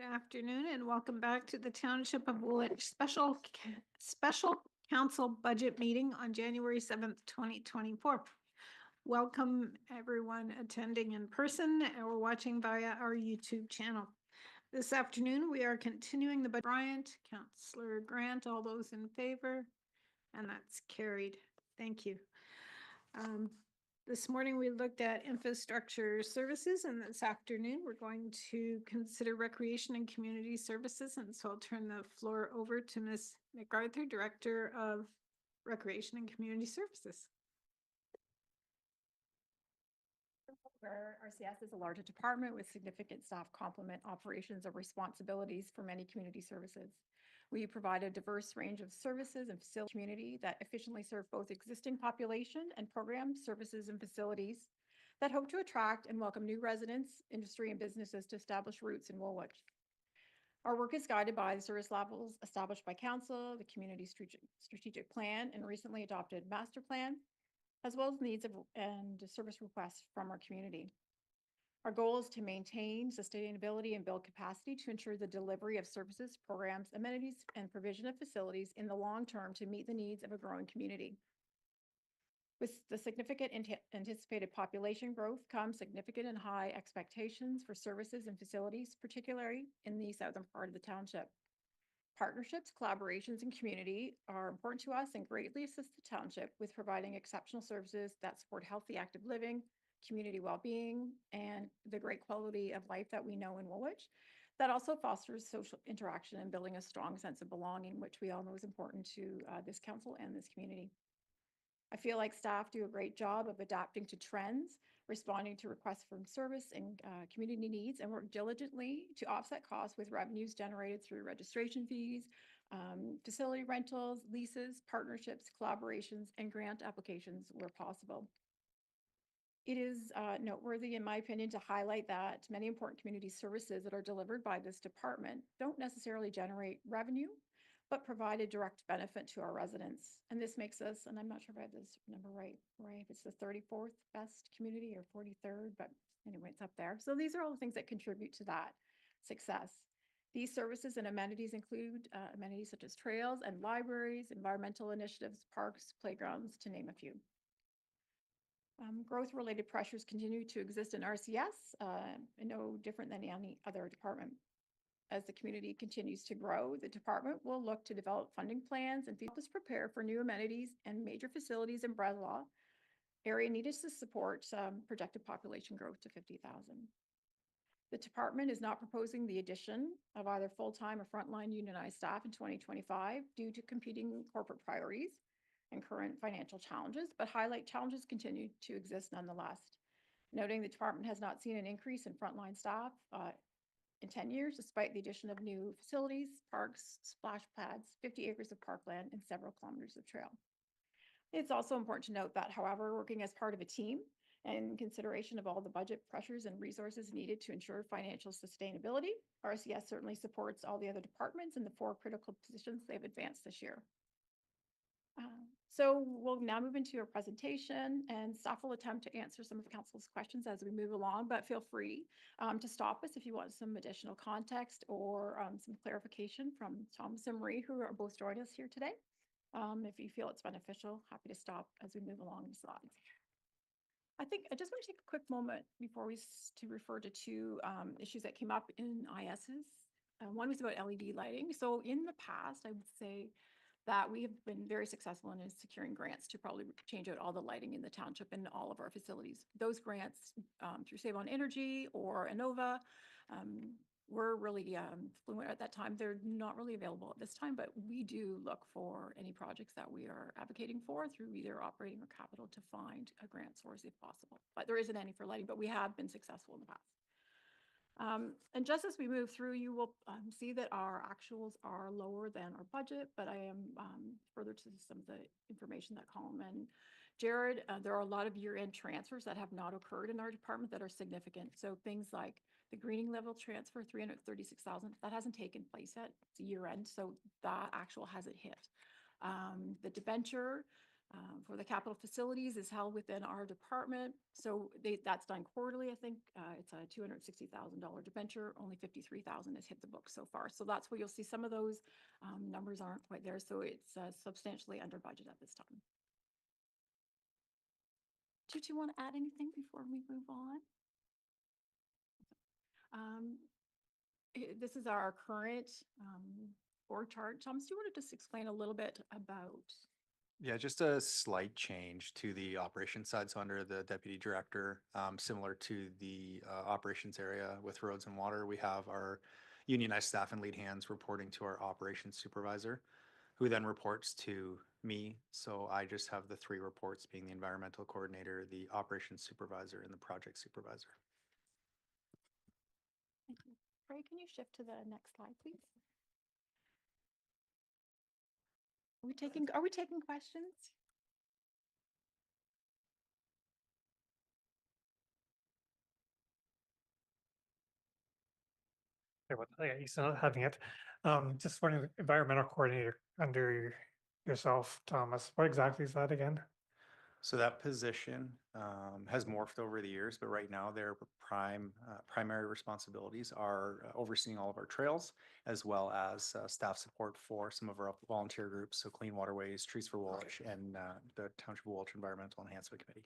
Good afternoon and welcome back to the Township of Woolwich Special Council Budget Meeting on January 7th, 2024. Welcome everyone attending in person or watching via our YouTube channel. This afternoon, we are continuing the budget. Bryant, Councillor Grant, all those in favor, and that's carried. Thank you. This morning, we looked at infrastructure services, and this afternoon, we're going to consider recreation and community services. And so I'll turn the floor over to Ms. MacArthur, Director of Recreation and Community Services. Where RCS is a larger department with significant staff complement operations of responsibilities for many community services. We provide a diverse range of services and facility community that efficiently serve both existing population and programs, services, and facilities that hope to attract and welcome new residents, industry, and businesses to establish roots in Woolwich. Our work is guided by the service levels established by council, the community strategic plan, and recently adopted master plan, as well as needs and service requests from our community. Our goal is to maintain sustainability and build capacity to ensure the delivery of services, programs, amenities, and provision of facilities in the long term to meet the needs of a growing community. With the significant anticipated population growth comes significant and high expectations for services and facilities, particularly in the southern part of the township. Partnerships, collaborations, and community are important to us and greatly assist the township with providing exceptional services that support healthy, active living, community well-being, and the great quality of life that we know in Woolwich. That also fosters social interaction and building a strong sense of belonging, which we all know is important to this council and this community. I feel like staff do a great job of adapting to trends, responding to requests from service and community needs, and work diligently to offset costs with revenues generated through registration fees, facility rentals, leases, partnerships, collaborations, and grant applications where possible. It is noteworthy, in my opinion, to highlight that many important community services that are delivered by this department don't necessarily generate revenue, but provide a direct benefit to our residents. And this makes us, and I'm not sure if I have this number right, if it's the 34th best community or 43rd, but anyway, it's up there. So these are all the things that contribute to that success. These services and amenities include amenities such as trails and libraries, environmental initiatives, parks, playgrounds, to name a few. Growth-related pressures continue to exist in RCS, no different than any other department. As the community continues to grow, the department will look to develop funding plans and help us prepare for new amenities and major facilities in Breslau area needed to support projected population growth to 50,000. The department is not proposing the addition of either full-time or frontline unionized staff in 2025 due to competing corporate priorities and current financial challenges, but highlight challenges continue to exist nonetheless. Noting the department has not seen an increase in frontline staff in 10 years, despite the addition of new facilities, parks, splash pads, 50 acres of parkland, and several kilometers of trail. It's also important to note that, however, working as part of a team and in consideration of all the budget pressures and resources needed to ensure financial sustainability, RCS certainly supports all the other departments in the 4 critical positions they've advanced this year. So we'll now move into a presentation, and staff will attempt to answer some of the council's questions as we move along, but feel free to stop us if you want some additional context or some clarification from Thomas and Marie, who are both joining us here today. If you feel it's beneficial, happy to stop as we move along the slides. I think I just want to take a quick moment before we refer to 2 issues that came up in ISs. One was about LED lighting. So in the past, I would say that we have been very successful in securing grants to probably change out all the lighting in the township and all of our facilities. Those grants through Save on Energy or Innova were really fluent at that time. They're not really available at this time, but we do look for any projects that we are advocating for through either operating or capital to find a grant source if possible. But there isn't any for lighting, but we have been successful in the past. And just as we move through, you will see that our actuals are lower than our budget, but I am further to some of the information that Colin and Jared, there are a lot of year-end transfers that have not occurred in our department that are significant. So things like the greening level transfer, 336,000, that hasn't taken place yet. It's a year-end, so that actual hasn't hit. The debenture, For the capital facilities is held within our department. So that's done quarterly, I think. It's a $260,000 debenture. Only 53,000 has hit the book so far. So that's where you'll see some of those numbers aren't quite there. So it's substantially under budget at this time. Did you want to add anything before we move on? This is our current org chart. Thomas, do you want to just explain a little bit about? Yeah, just a slight change to the operations side. So under the deputy director, similar to the operations area with roads and water, we have our unionized staff and lead hands reporting to our operations supervisor, who then reports to me. So I just have the three reports, being the environmental coordinator, the operations supervisor, and the project supervisor. Thank you. Ray, can you shift to the next slide, please? Are we taking questions? Yeah, he's not having it. Just wondering, environmental coordinator under yourself, Thomas, what exactly is that again? So that position has morphed over the years, but right now their primary responsibilities are overseeing all of our trails, as well as staff support for some of our volunteer groups, so Clean Waterways, Trees for Woolwich, and the Township of Woolwich Environmental Enhancement Committee.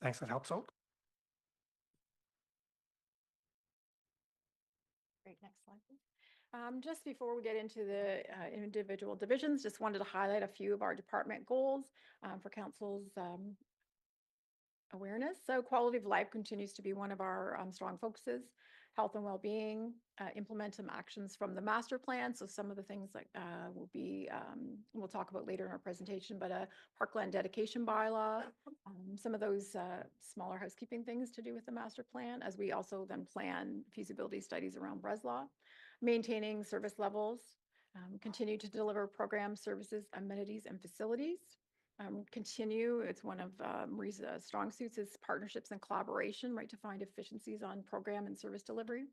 Thanks, that helps out. Great, next slide, please. Just before we get into the individual divisions, just wanted to highlight a few of our department goals for council's awareness. So quality of life continues to be one of our strong focuses. Health and well-being, implement some actions from the master plan. So some of the things that will be, we'll talk about later in our presentation, but a parkland dedication bylaw, some of those smaller housekeeping things to do with the master plan, as we also then plan feasibility studies around Breslaw, maintaining service levels, continue to deliver programs, services, amenities, and facilities. Continue, it's one of Marie's strong suits is partnerships and collaboration, right, to find efficiencies on program and service delivery.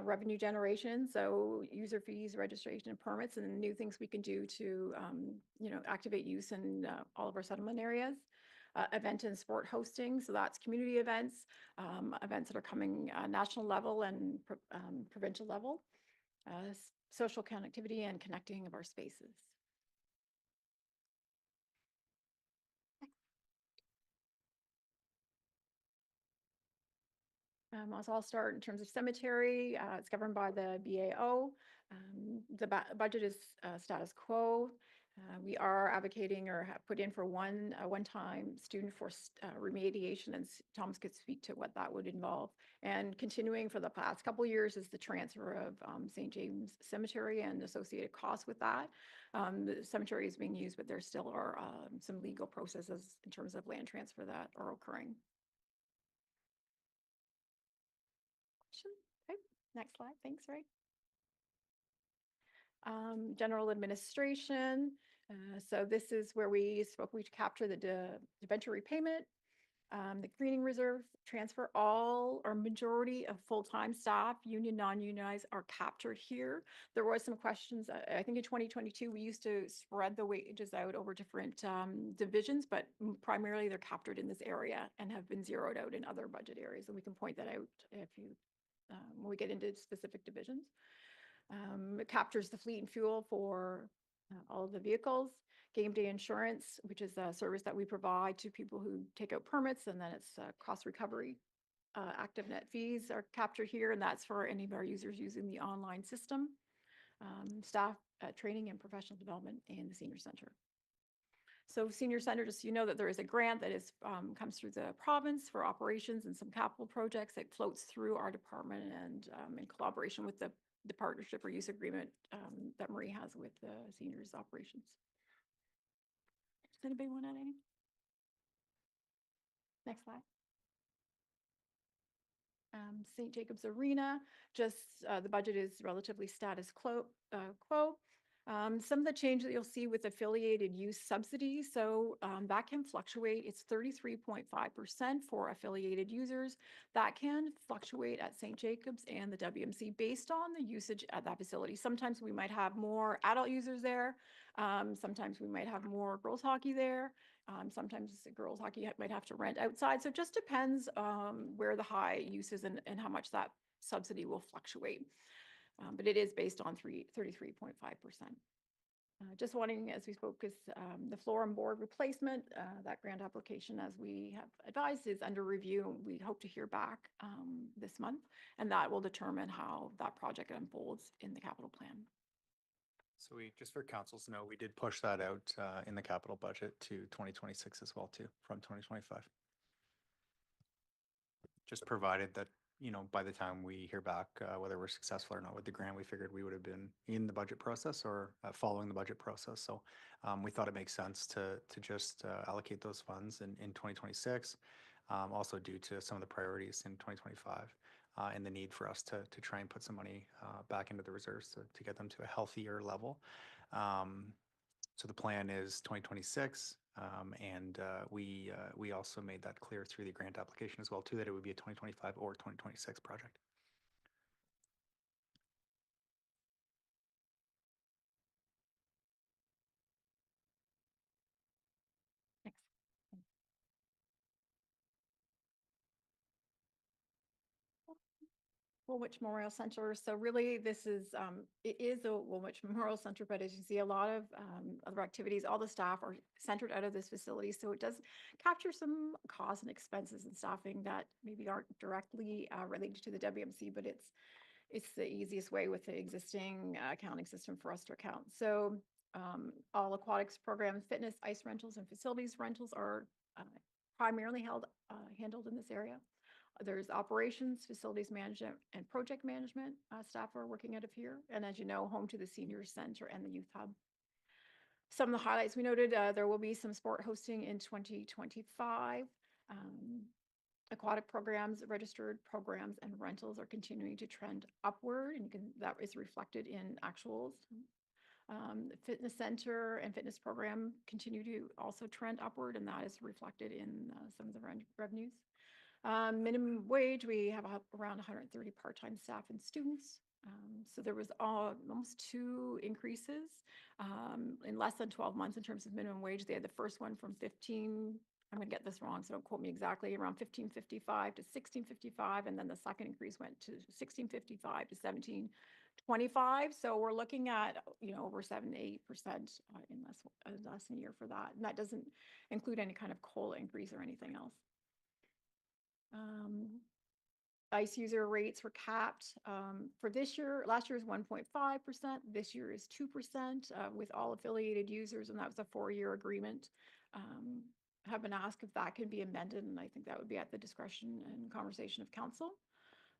Revenue generation, so user fees, registration and permits, and new things we can do to, activate use in all of our settlement areas. Event and sport hosting, so that's community events, events that are coming national level and provincial level. Social connectivity and connecting of our spaces. So I'll start in terms of cemetery. It's governed by the BAO. The budget is status quo. We are advocating or have put in for one-time student force remediation, and Thomas could speak to what that would involve. And continuing for the past couple of years is the transfer of St. James Cemetery and associated costs with that. The cemetery is being used, but there still are some legal processes in terms of land transfer that are occurring. Okay, next slide. Thanks, Ray. General administration. So this is where we capture the debenture repayment, the greening reserve, transfer all or majority of full-time staff, union, non-unionized, are captured here. There was some questions. I think in 2022, we used to spread the wages out over different divisions, but primarily they're captured in this area and have been zeroed out in other budget areas. And we can point that out if you when we get into specific divisions. It captures the fleet and fuel for all of the vehicles. Game day insurance, which is a service that we provide to people who take out permits, and then it's cost recovery. Active net fees are captured here, and that's for any of our users using the online system. Staff training and professional development in the senior center. So senior center, just so you know that there is a grant that is comes through the province for operations and some capital projects that floats through our department, and in collaboration with the partnership or use agreement that Marie has with the seniors operations. Does anybody want to add anything? Next slide. St. Jacobs Arena, just the budget is relatively status quo. Some of the change that you'll see with affiliated use subsidies, so that can fluctuate. It's 33.5% for affiliated users. That can fluctuate at St. Jacobs and the WMC based on the usage at that facility. Sometimes we might have more adult users there, Sometimes we might have more girls hockey there. Sometimes the girls hockey might have to rent outside. So it just depends where the high use is and how much that subsidy will fluctuate. But it is based on 33.5%. Just wanting, as we spoke, is the floor and board replacement. That grant application, as we have advised, is under review. We hope to hear back this month, and that will determine how that project unfolds in the capital plan. So we, just for council's note, we did push that out in the capital budget to 2026 as well too, from 2025. Just provided that, you know, by the time we hear back, whether we're successful or not with the grant, we figured we would have been in the budget process or following the budget process. So we thought it makes sense to just allocate those funds in 2026, also due to some of the priorities in 2025 and the need for us to try and put some money back into the reserves to get them to a healthier level. So the plan is 2026, and we also made that clear through the grant application as well too, that it would be a 2025 or 2026 project. Thanks. Woolwich Memorial Center. So really, this is, it is a Woolwich Memorial Center, but as you see, a lot of other activities, all the staff are centered out of this facility. So it does capture some costs and expenses and staffing that maybe aren't directly related to the WMC, but it's the easiest way with the existing accounting system for us to account. So all aquatics programs, fitness, ice rentals, and facilities rentals are primarily handled in this area. There's operations, facilities management, and project management staff are working out of here. And as you know, home to the senior center and the youth hub. Some of the highlights we noted, there will be some sport hosting in 2025. Aquatic programs, registered programs, and rentals are continuing to trend upward, and that is reflected in actuals. The fitness center and fitness program continue to also trend upward, and that is reflected in some of the revenues. Minimum wage, we have around 130 part-time staff and students. So there was almost 2 increases in less than 12 months in terms of minimum wage. They had the first one from 15, I'm going to get this wrong, so don't quote me exactly, around 1555 to 1655, and then the second increase went to 1655 to 1725. So we're looking at, you know, over 7 to 8% in less than a year for that, and that doesn't include any kind of COLA increase or anything else. ICE user rates were capped for this year. Last year is 1.5%. This year is 2% with all affiliated users, and that was a 4-year agreement. Have been asked if that can be amended, and I think that would be at the discretion and conversation of council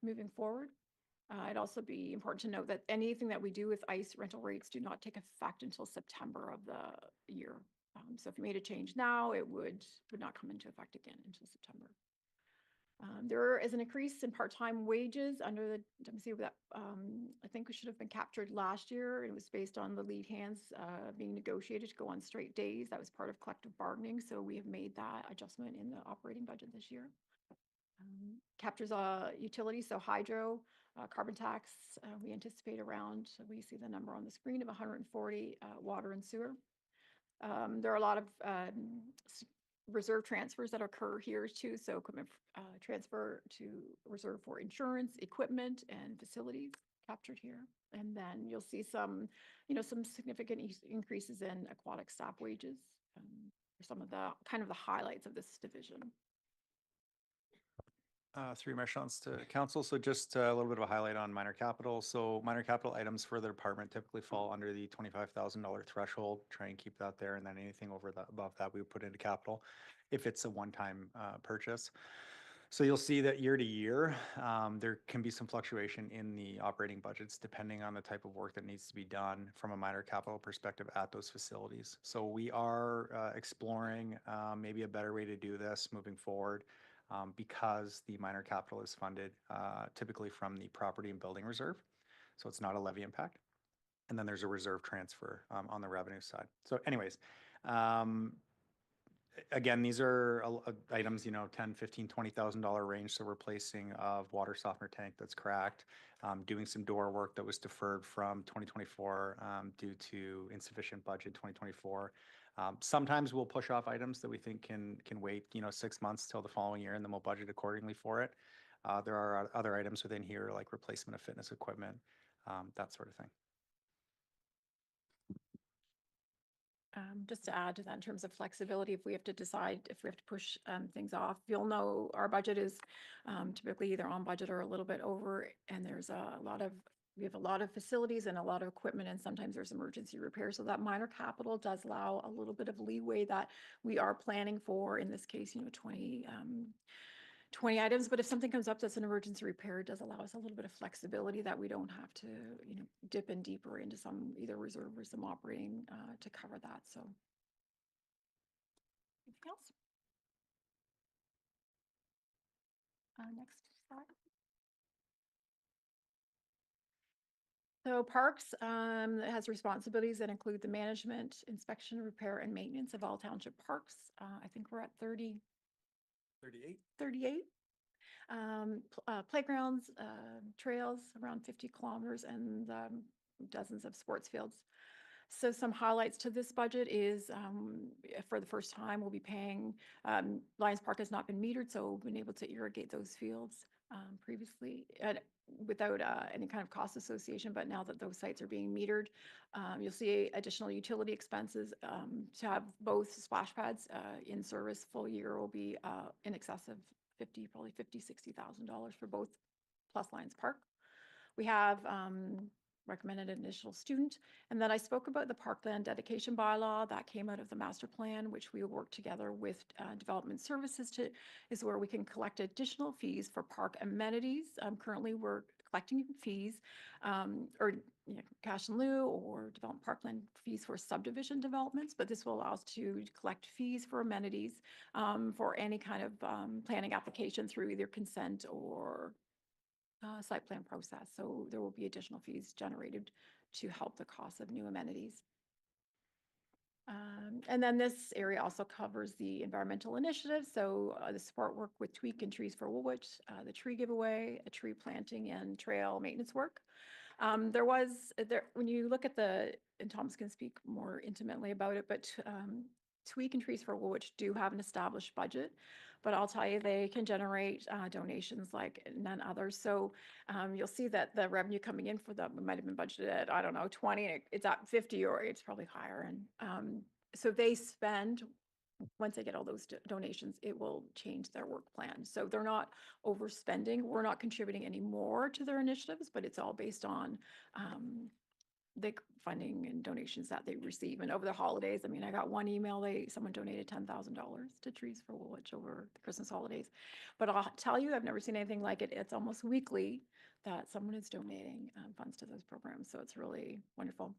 moving forward. It'd also be important to note that anything that we do with ICE rental rates do not take effect until September of the year. So if you made a change now, it would not come into effect again until September. There is an increase in part-time wages under the WMC that I think should have been captured last year. It was based on the lead hands being negotiated to go on straight days. That was part of collective bargaining. So we have made that adjustment in the operating budget this year. Captures utilities, so hydro, carbon tax. We anticipate around, we see the number on the screen of 140, water and sewer. There are a lot of reserve transfers that occur here too. So equipment transfer to reserve for insurance, equipment, and facilities captured here. And then you'll see some, you know, some significant increases in aquatic staff wages for some of the kind of the highlights of this division. Through my chance to council. So just a little bit of a highlight on minor capital. So minor capital items for the department typically fall under the $25,000 threshold. Try and keep that there, and then anything over that, above that, we would put into capital if it's a one-time purchase. So you'll see that year to year, there can be some fluctuation in the operating budgets depending on the type of work that needs to be done from a minor capital perspective at those facilities. So we are exploring maybe a better way to do this moving forward. Because the minor capital is funded typically from the property and building reserve. So it's not a levy impact. And then there's a reserve transfer on the revenue side. So anyways, again, these are items, you know, $10,000, $15,000, $20,000 range. So replacing of water softener tank that's cracked, doing some door work that was deferred from 2024 due to insufficient budget 2024. Sometimes we'll push off items that we think can wait, 6 months till the following year, and then we'll budget accordingly for it. There are other items within here like replacement of fitness equipment, that sort of thing. Just to add to that, in terms of flexibility, if we have to decide, if we have to push things off, you'll know our budget is typically either on budget or a little bit over, and we have a lot of facilities and a lot of equipment, and sometimes there's emergency repairs. So that minor capital does allow a little bit of leeway that we are planning for, in this case, 20 items, but if something comes up that's an emergency repair, it does allow us a little bit of flexibility that we don't have to, dip in deeper into some either reserve or some operating to cover that. So anything else? Next slide. So Parks has responsibilities that include the management, inspection, repair, and maintenance of all township parks. I think we're at 38. Playgrounds, trails, around 50 kilometers, and dozens of sports fields. So some highlights to this budget is for the first time, we'll be paying, Lions Park has not been metered, so we've been able to irrigate those fields previously without any kind of cost association, but now that those sites are being metered, you'll see additional utility expenses to have both splash pads in service full year will be in excess of probably $60,000 for both plus Lions Park. We have recommended an initial student, and then I spoke about the parkland dedication bylaw that came out of the master plan, which we will work together with development services is where we can collect additional fees for park amenities. Currently we're collecting fees or cash in lieu or development parkland fees for subdivision developments, but this will allow us to collect fees for amenities for any kind of planning application through either consent or site plan process. So there will be additional fees generated to help the cost of new amenities. And then this area also covers the environmental initiatives. So the support work with Tweak and Trees for Woolwich, the tree giveaway, a tree planting, and trail maintenance work. When you look at and Thomas can speak more intimately about it, but Tweak and Trees for Woolwich do have an established budget, but I'll tell you, they can generate donations like none others. So you'll see that the revenue coming in for them might have been budgeted at, I don't know, 20, and it's at 50, or it's probably higher. And so they spend, once they get all those donations, it will change their work plan. So they're not overspending. We're not contributing any more to their initiatives, but it's all based on the funding and donations that they receive. And over the holidays, I mean, I got one email, someone donated $10,000 to Trees for Woolwich over the Christmas holidays. But I'll tell you, I've never seen anything like it. It's almost weekly that someone is donating funds to those programs. So it's really wonderful.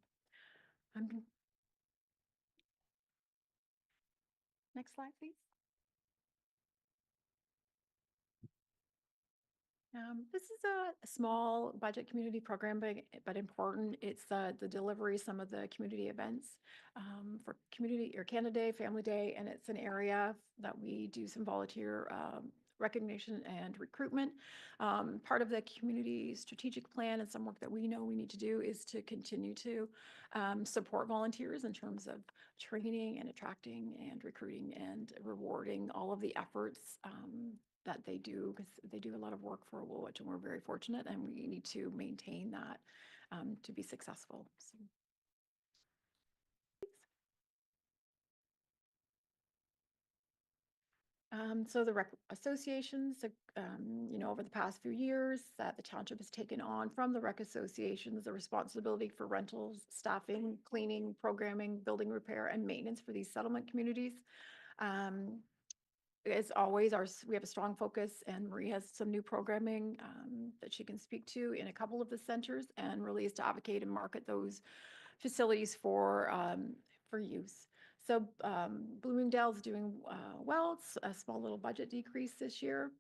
Next slide, please. This is a small budget community program, but important. It's the delivery, some of the community events for community or Canada Day, Family Day, and it's an area that we do some volunteer recognition and recruitment. Part of the community strategic plan and some work that we know we need to do is to continue to support volunteers in terms of training and attracting and recruiting and rewarding all of the efforts that they do, because they do a lot of work for Woolwich, and we're very fortunate, and we need to maintain that to be successful. So the associations, over the past few years, that the township has taken on from the rec associations the responsibility for rentals, staffing, cleaning, programming, building repair, and maintenance for these settlement communities. As always, we have a strong focus, and Marie has some new programming that she can speak to in a couple of the centers, and really is to advocate and market those facilities for use. So Bloomingdale's doing well. It's a small little budget decrease this year.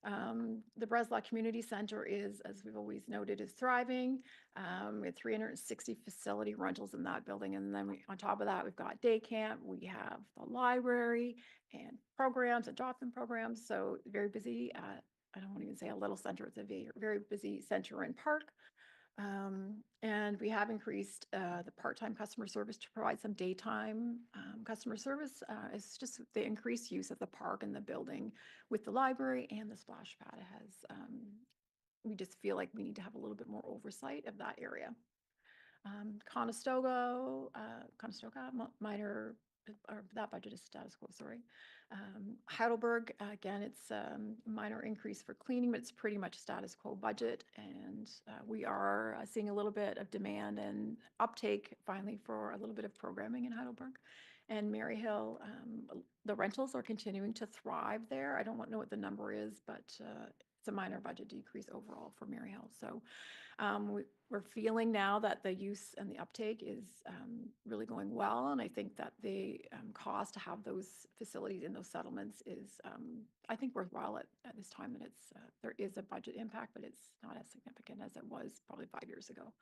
The Breslau Community Center is, as we've always noted, is thriving. We have 360 facility rentals in that building. And then on top of that, we've got day camp. We have the library and programs and drop-in programs. So very busy I don't want to even say a little center, it's a very, very busy center and park. And we have increased the part-time customer service to provide some daytime customer service. It's just the increased use of the park and the building with the library and the splash pad has, we just feel like we need to have a little bit more oversight of that area. Conestoga, minor, or that budget is status quo, sorry. Heidelberg, again, it's minor increase for cleaning, but it's pretty much status quo budget. And we are seeing a little bit of demand and uptake finally for a little bit of programming in Heidelberg. And Maryhill, the rentals are continuing to thrive there. I don't know what the number is, but it's a minor budget decrease overall for Maryhill. So we're feeling now that the use and the uptake is really going well. And I think that the cost to have those facilities in those settlements is, I think, worthwhile at this time. And it's there is a budget impact, but it's not as significant as it was probably 5 years ago.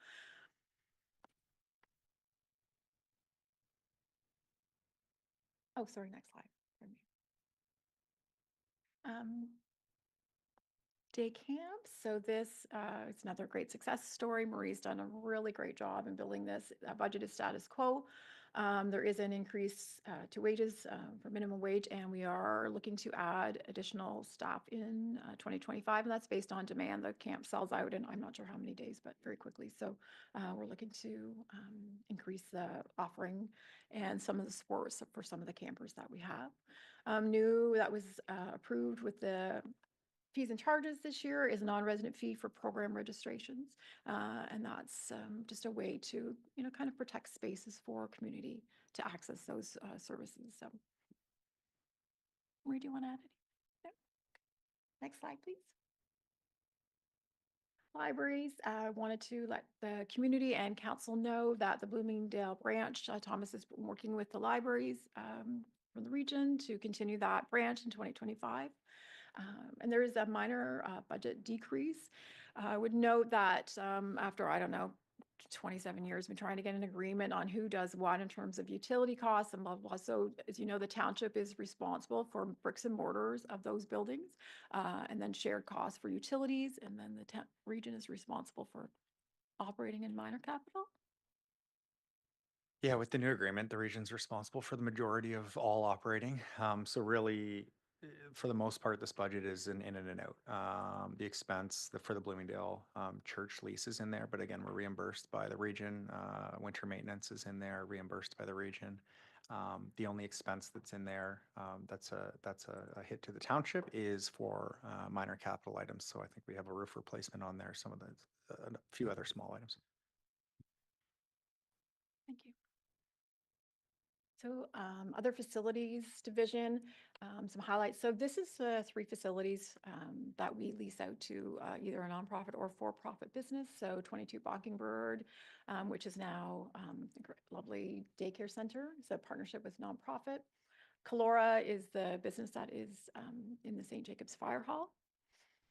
Oh, sorry, next slide. Pardon me. Day camps. So this is another great success story. Marie's done a really great job in building this. Budget is status quo. There is an increase to wages for minimum wage, and we are looking to add additional staff in 2025, and that's based on demand. The camp sells out in I'm not sure how many days, but very quickly. So we're looking to increase the offering and some of the sports for some of the campers that we have. New that was approved with the fees and charges this year is a non-resident fee for program registrations. And that's just a way to, kind of protect spaces for community to access those services. So, Marie, do you want to add anything? No? Next slide, please. Libraries, wanted to let the community and council know that the Bloomingdale branch, Thomas is working with the libraries from the region to continue that branch in 2025. And there is a minor budget decrease. I would note that after, 27 years, been trying to get an agreement on who does what in terms of utility costs and blah, blah. So as you know, the township is responsible for bricks and mortars of those buildings and then shared costs for utilities. And then the region is responsible for operating and minor capital. Yeah, with the new agreement, the region's responsible for the majority of all operating. So really, for the most part, this budget is an in and an out. The expense for the Bloomingdale church lease is in there, but again, we're reimbursed by the region. Winter maintenance is in there, reimbursed by the region. The only expense that's in there that's a hit to the township is for minor capital items. So I think we have a roof replacement on there, some of the a few other small items. Thank you. So other facilities division, some highlights. So this is 3 facilities that we lease out to either a nonprofit or for-profit business. So 22 Mockingbird, which is now a lovely daycare center. It's a partnership with nonprofit. Calora is the business that is in the St. Jacobs Fire Hall.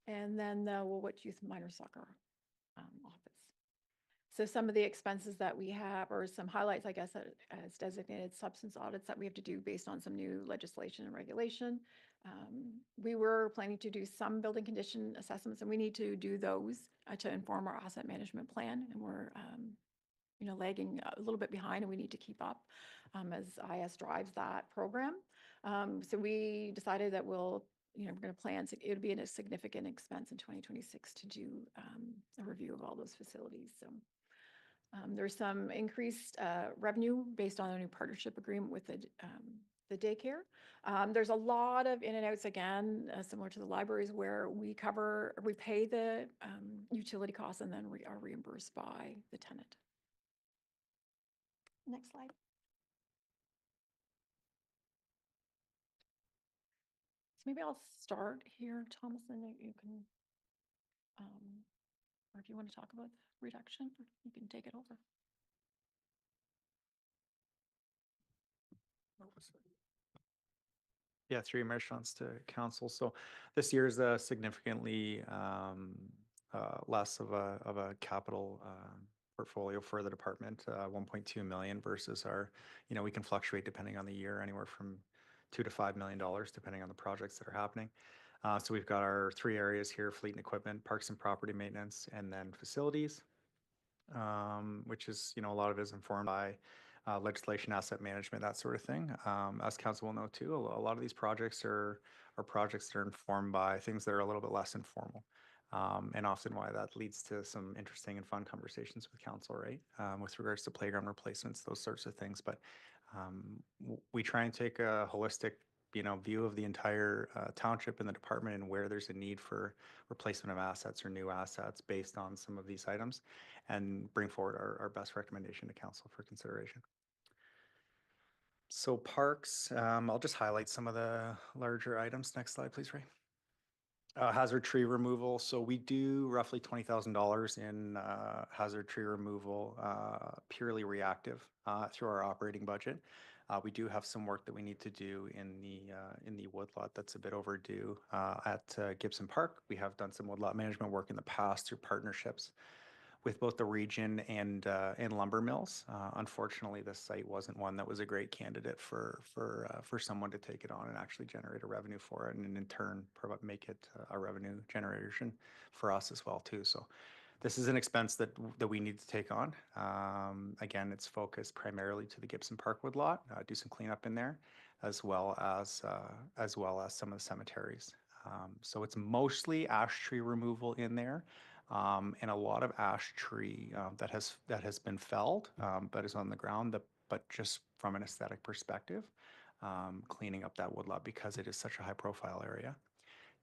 And then the Woolwich Youth Minor Soccer office. So some of the expenses that we have, or some highlights, I guess, as designated substance audits that we have to do based on some new legislation and regulation. We were planning to do some building condition assessments, and we need to do those to inform our asset management plan. And we're, lagging a little bit behind, and we need to keep up as IS drives that program. So we decided that we're going to plan, it would be a significant expense in 2026 to do a review of all those facilities. So there's some increased revenue based on a new partnership agreement with the daycare. There's a lot of in and outs, again, similar to the libraries, where we pay the utility costs and then we are reimbursed by the tenant. Next slide. So maybe I'll start here, Thomas, and you can, or if you want to talk about reduction, you can take it over. Yeah, 3 emissions to council. So this year is significantly less of a capital portfolio for the department, 1.2 million versus our, we can fluctuate depending on the year, anywhere from $2 to $5 million, depending on the projects that are happening. So we've got our three areas here: fleet and equipment, parks and property maintenance, and then facilities, which is, a lot of it is informed by legislation, asset management, that sort of thing. As council will know too, a lot of these projects are projects that are informed by things that are a little bit less informal. And often why that leads to some interesting and fun conversations with council, right? With regards to playground replacements, those sorts of things. But we try and take a holistic, view of the entire township and the department and where there's a need for replacement of assets or new assets based on some of these items, and bring forward our best recommendation to council for consideration. So parks, I'll just highlight some of the larger items. Next slide, please, Ray. Hazard tree removal. So we do roughly $20,000 in hazard tree removal, purely reactive through our operating budget. We do have some work that we need to do in the woodlot that's a bit overdue at Gibson Park. We have done some woodlot management work in the past through partnerships with both the region and lumber mills. Unfortunately, this site wasn't one that was a great candidate for someone to take it on and actually generate a revenue for it, and in turn make it a revenue generation for us as well too. So this is an expense that we need to take on. Again, it's focused primarily to the Gibson Parkwood lot. Do some cleanup in there, as well as some of the cemeteries. So it's mostly ash tree removal in there. And a lot of ash tree that has been felled, but is on the ground, but just from an aesthetic perspective, cleaning up that woodlot because it is such a high profile area.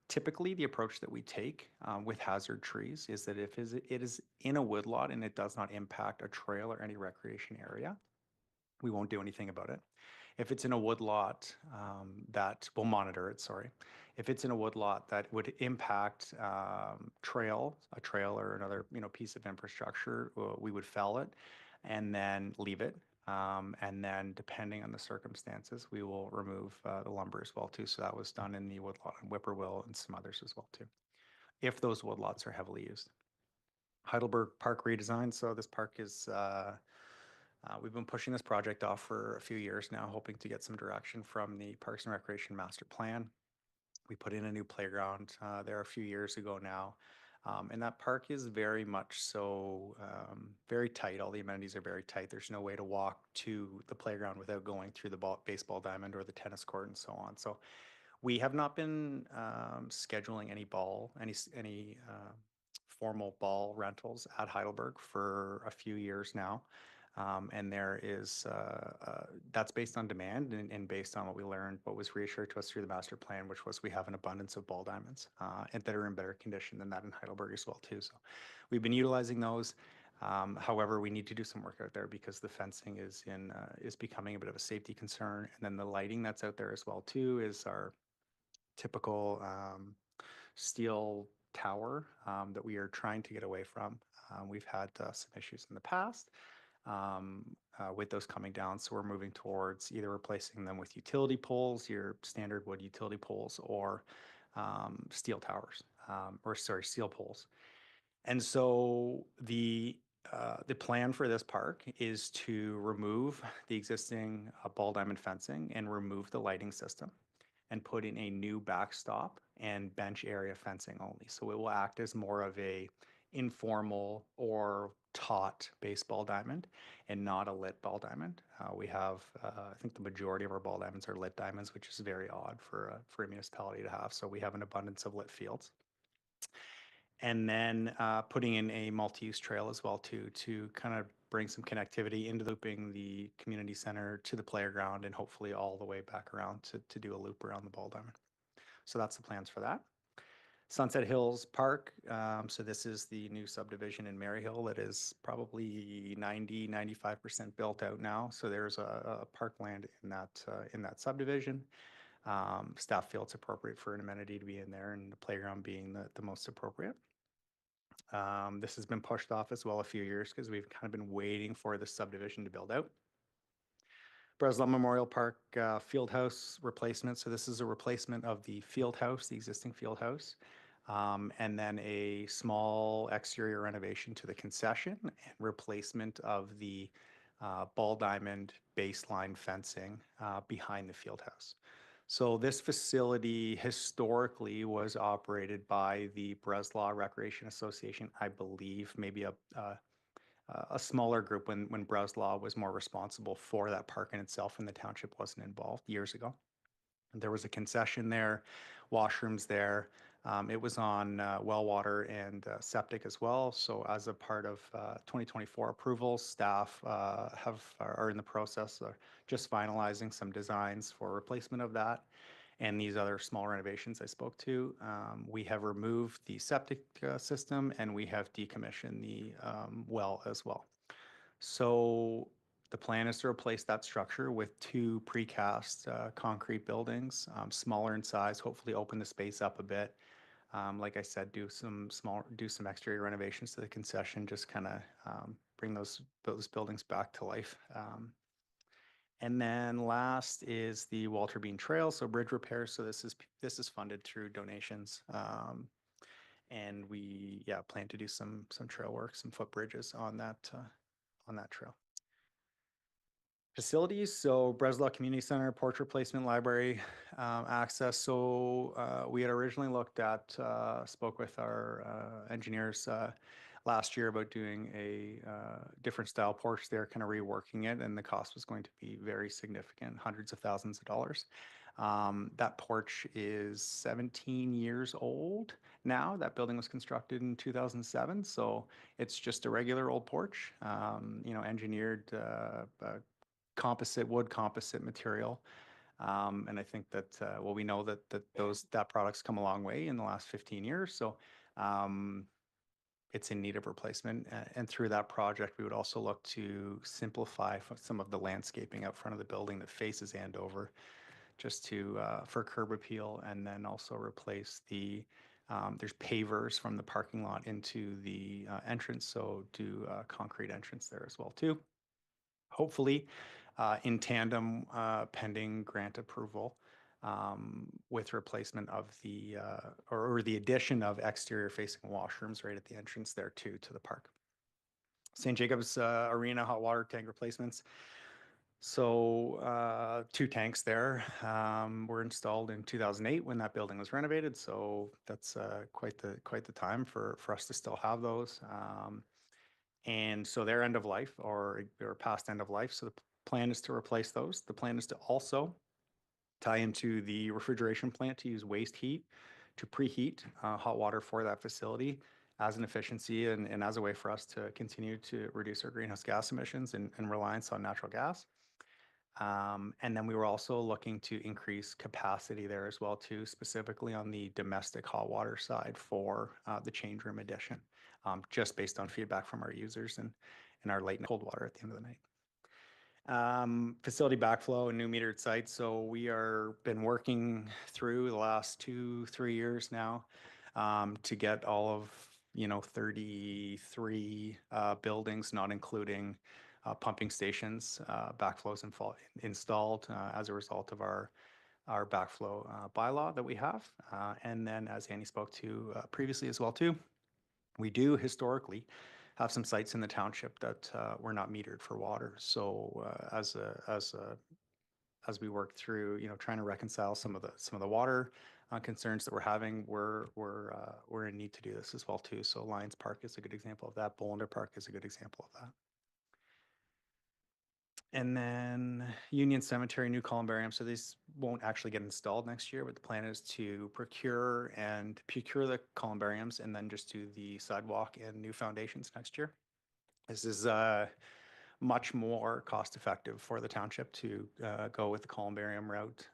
Typically, the approach that we take with hazard trees is that if it is in a woodlot and it does not impact a trail or any recreation area, we won't do anything about it. If it's in a woodlot that will monitor it, sorry. If it's in a woodlot that would impact a trail or another piece of infrastructure, we would fell it and then leave it. And then depending on the circumstances, we will remove the lumber as well too. So that was done in the woodlot and Whippoorwill and some others as well too, if those woodlots are heavily used. Heidelberg Park redesign. So this park is we've been pushing this project off for a few years now, hoping to get some direction from the Parks and Recreation Master Plan. We put in a new playground there a few years ago now. And that park is very much so very tight. All the amenities are very tight. There's no way to walk to the playground without going through the baseball diamond or the tennis court and so on. So we have not been scheduling any formal ball rentals at Heidelberg for a few years now. And there is, that's based on demand and based on what we learned, what was reassured to us through the master plan, which was we have an abundance of ball diamonds and that are in better condition than that in Heidelberg as well too. So we've been utilizing those. However, we need to do some work out there because the fencing is becoming a bit of a safety concern. And then the lighting that's out there as well too is our typical steel tower that we are trying to get away from. We've had some issues in the past with those coming down. So we're moving towards either replacing them with utility poles, your standard wood utility poles, or steel towers, steel poles. And so the plan for this park is to remove the existing ball diamond fencing and remove the lighting system and put in a new backstop and bench area fencing only. So it will act as more of a informal or taut baseball diamond and not a lit ball diamond. We have, I think the majority of our ball diamonds are lit diamonds, which is very odd for a municipality to have. So we have an abundance of lit fields. And then putting in a multi-use trail as well too, to kind of bring some connectivity into looping the community center to the playground and hopefully all the way back around to do a loop around the ball diamond. So that's the plans for that. Sunset Hills Park. So this is the new subdivision in Maryhill that is probably 95% built out now. So there's a parkland in that subdivision. Staff feel it's appropriate for an amenity to be in there, and the playground being the most appropriate. This has been pushed off as well a few years because we've kind of been waiting for the subdivision to build out. Breslin Memorial Park field house replacement. So this is a replacement of the field house, the existing field house, and then a small exterior renovation to the concession and replacement of the ball diamond baseline fencing behind the field house. So this facility historically was operated by the Breslau Recreation Association, I believe, maybe a smaller group when Breslau was more responsible for that park in itself and the township wasn't involved years ago. There was a concession there, washrooms there. It was on well water and septic as well. So as a part of 2024 approvals, staff are in the process of just finalizing some designs for replacement of that. And these other small renovations I spoke to, we have removed the septic system and we have decommissioned the well as well. So the plan is to replace that structure with two precast concrete buildings, smaller in size, hopefully open the space up a bit. Like I said, do some exterior renovations to the concession, just kind of bring those buildings back to life. And then last is the Walter Bean Trail, so bridge repairs. So this is funded through donations. And we plan to do some trail work, some footbridges on that trail. Facilities, so Breslau Community Center, porch replacement, library access. So we had originally looked at, spoke with our engineers last year about doing a different style porch there, kind of reworking it, and the cost was going to be very significant, hundreds of thousands of dollars. That porch is 17 years old now. That building was constructed in 2007, so it's just a regular old porch, engineered wood composite material. And I think that, we know that product's come a long way in the last 15 years. So it's in need of replacement. And through that project, we would also look to simplify some of the landscaping out front of the building that faces Andover, just to, for curb appeal, and then also replace there's pavers from the parking lot into the entrance. So do a concrete entrance there as well too. Hopefully, in tandem, pending grant approval, with replacement of or the addition of exterior facing washrooms right at the entrance there too, to the park. St. Jacobs Arena hot water tank replacements. So 2 tanks there were installed in 2008 when that building was renovated. So that's quite the time for us to still have those. And so they're end of life or past end of life. So the plan is to replace those. The plan is to also tie into the refrigeration plant to use waste heat to preheat hot water for that facility as an efficiency and as a way for us to continue to reduce our greenhouse gas emissions and reliance on natural gas. And then we were also looking to increase capacity there as well too, specifically on the domestic hot water side for the change room addition, just based on feedback from our users and our late cold water at the end of the night. Facility backflow and new metered sites. So we are been working through the last 2-3 years now to get all of 33 buildings, not including pumping stations, backflows installed as a result of our backflow bylaw that we have. And then, as Annie spoke to previously as well too, we do historically have some sites in the township that were not metered for water. So as we work through, trying to reconcile some of the water concerns that we're having, we're in need to do this as well too. So Lions Park is a good example of that. Bolander Park is a good example of that. And then Union Cemetery, new columbarium. So these won't actually get installed next year, but the plan is to procure the columbariums and then just do the sidewalk and new foundations next year. This is much more cost effective for the township to go with the columbarium route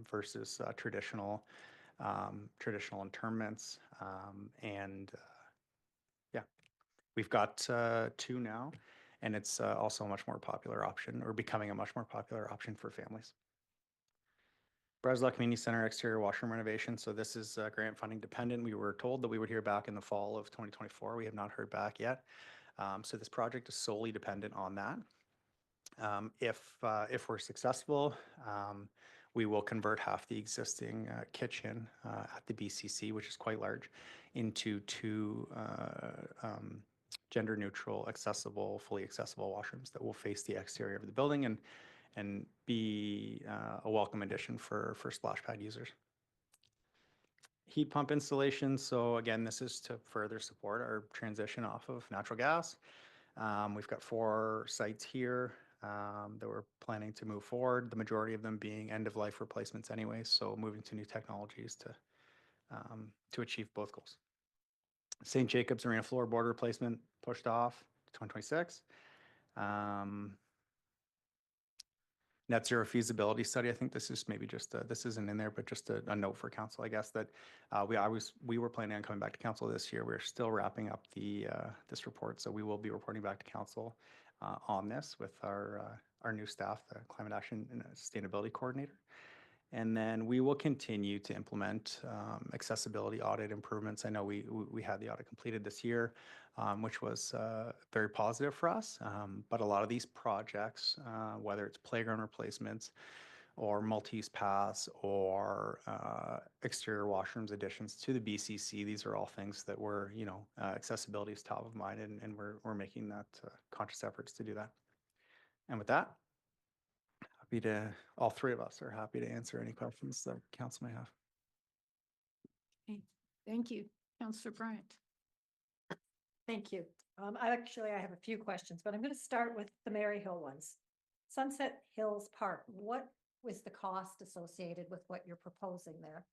versus traditional interments. We've got 2 now. And it's also a much more popular option, or becoming a much more popular option for families. Breslau Community Center exterior washroom renovation. So this is grant funding dependent. We were told that we would hear back in the fall of 2024. We have not heard back yet. So this project is solely dependent on that. If we're successful, we will convert half the existing kitchen at the BCC, which is quite large, into 2 gender neutral, fully accessible washrooms that will face the exterior of the building. and be a welcome addition for splash pad users. Heat pump installation. So again, this is to further support our transition off of natural gas. We've got 4 sites here that we're planning to move forward, the majority of them being end-of-life replacements anyway, so moving to new technologies to achieve both goals. St. Jacobs Arena floorboard replacement pushed off to 2026. Net zero feasibility study. I think this is maybe just this isn't in there, but just a note for council, I guess, that we were planning on coming back to council this year. We're still wrapping up the this report, so we will be reporting back to council on this with our new staff, the Climate Action and Sustainability Coordinator. And then we will continue to implement accessibility audit improvements. I know we had the audit completed this year, which was very positive for us. But a lot of these projects, whether it's playground replacements or multi-use paths or exterior washrooms additions to the BCC, these are all things that we're, accessibility is top of mind, and we're making that conscious efforts to do that. And with that, all 3 of us are happy to answer any questions that council may have. Okay, thank you. Councillor Bryant. Thank you. I have a few questions, but I'm going to start with the Maryhill ones. Sunset Hills Park, what was the cost associated with what you're proposing there?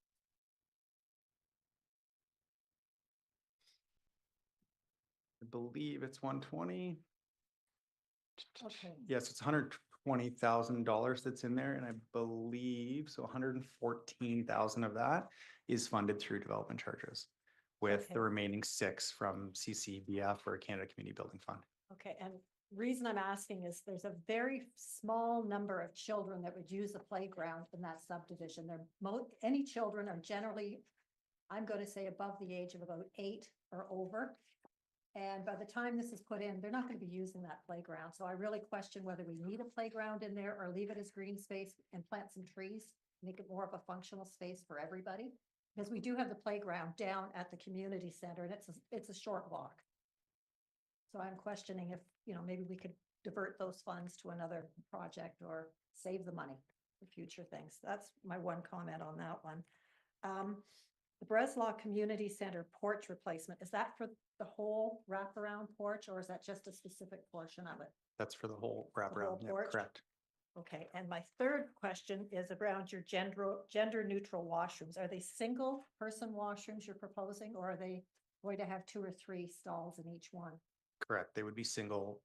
I believe it's 120. Okay. Yes, it's $120,000 that's in there, and I believe so 114,000 of that is funded through development charges, with Okay. the remaining 6 from CCBF or Canada Community Building Fund. Okay, and reason I'm asking is there's a very small number of children that would use the playground in that subdivision. Any children are generally, I'm going to say, above the age of about 8 or over. And by the time this is put in, they're not going to be using that playground. So I really question whether we need a playground in there or leave it as green space and plant some trees, make it more of a functional space for everybody. Because we do have the playground down at the community center, and it's a short walk. So I'm questioning if, maybe we could divert those funds to another project or save the money for future things. That's my one comment on that one. The Breslaw Community Center porch replacement, is that for the whole wraparound porch, or is that just a specific portion of it? That's for the whole whole wraparound. Yeah, porch? correct. Okay, and my third question is around your gender neutral washrooms. Are they single person washrooms you're proposing, or are they going to have 2 or 3 stalls in each one? Correct. They would be single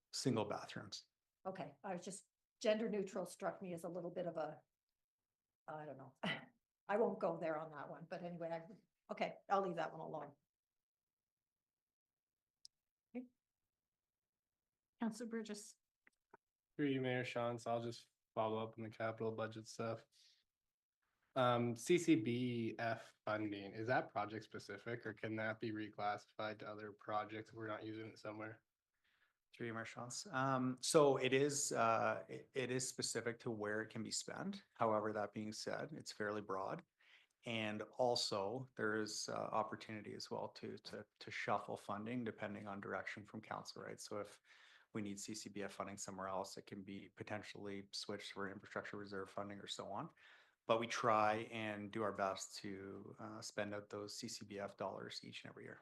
bathrooms. Okay, gender neutral struck me as a little bit of I don't know. I won't go there on that one, but anyway, okay, I'll leave that one alone. Councillor Burgess. Through you, Mayor Sean, so I'll just follow up on the capital budget stuff. CCBF funding, is that project specific, or can that be reclassified to other projects if we're not using it somewhere? Through you, Mayor Shantz. So it is specific to where it can be spent. However, that being said, it's fairly broad. And also there is opportunity as well to shuffle funding depending on direction from council, right? So if we need CCBF funding somewhere else, it can be potentially switched for infrastructure reserve funding or so on. But we try and do our best to spend out those CCBF dollars each and every year.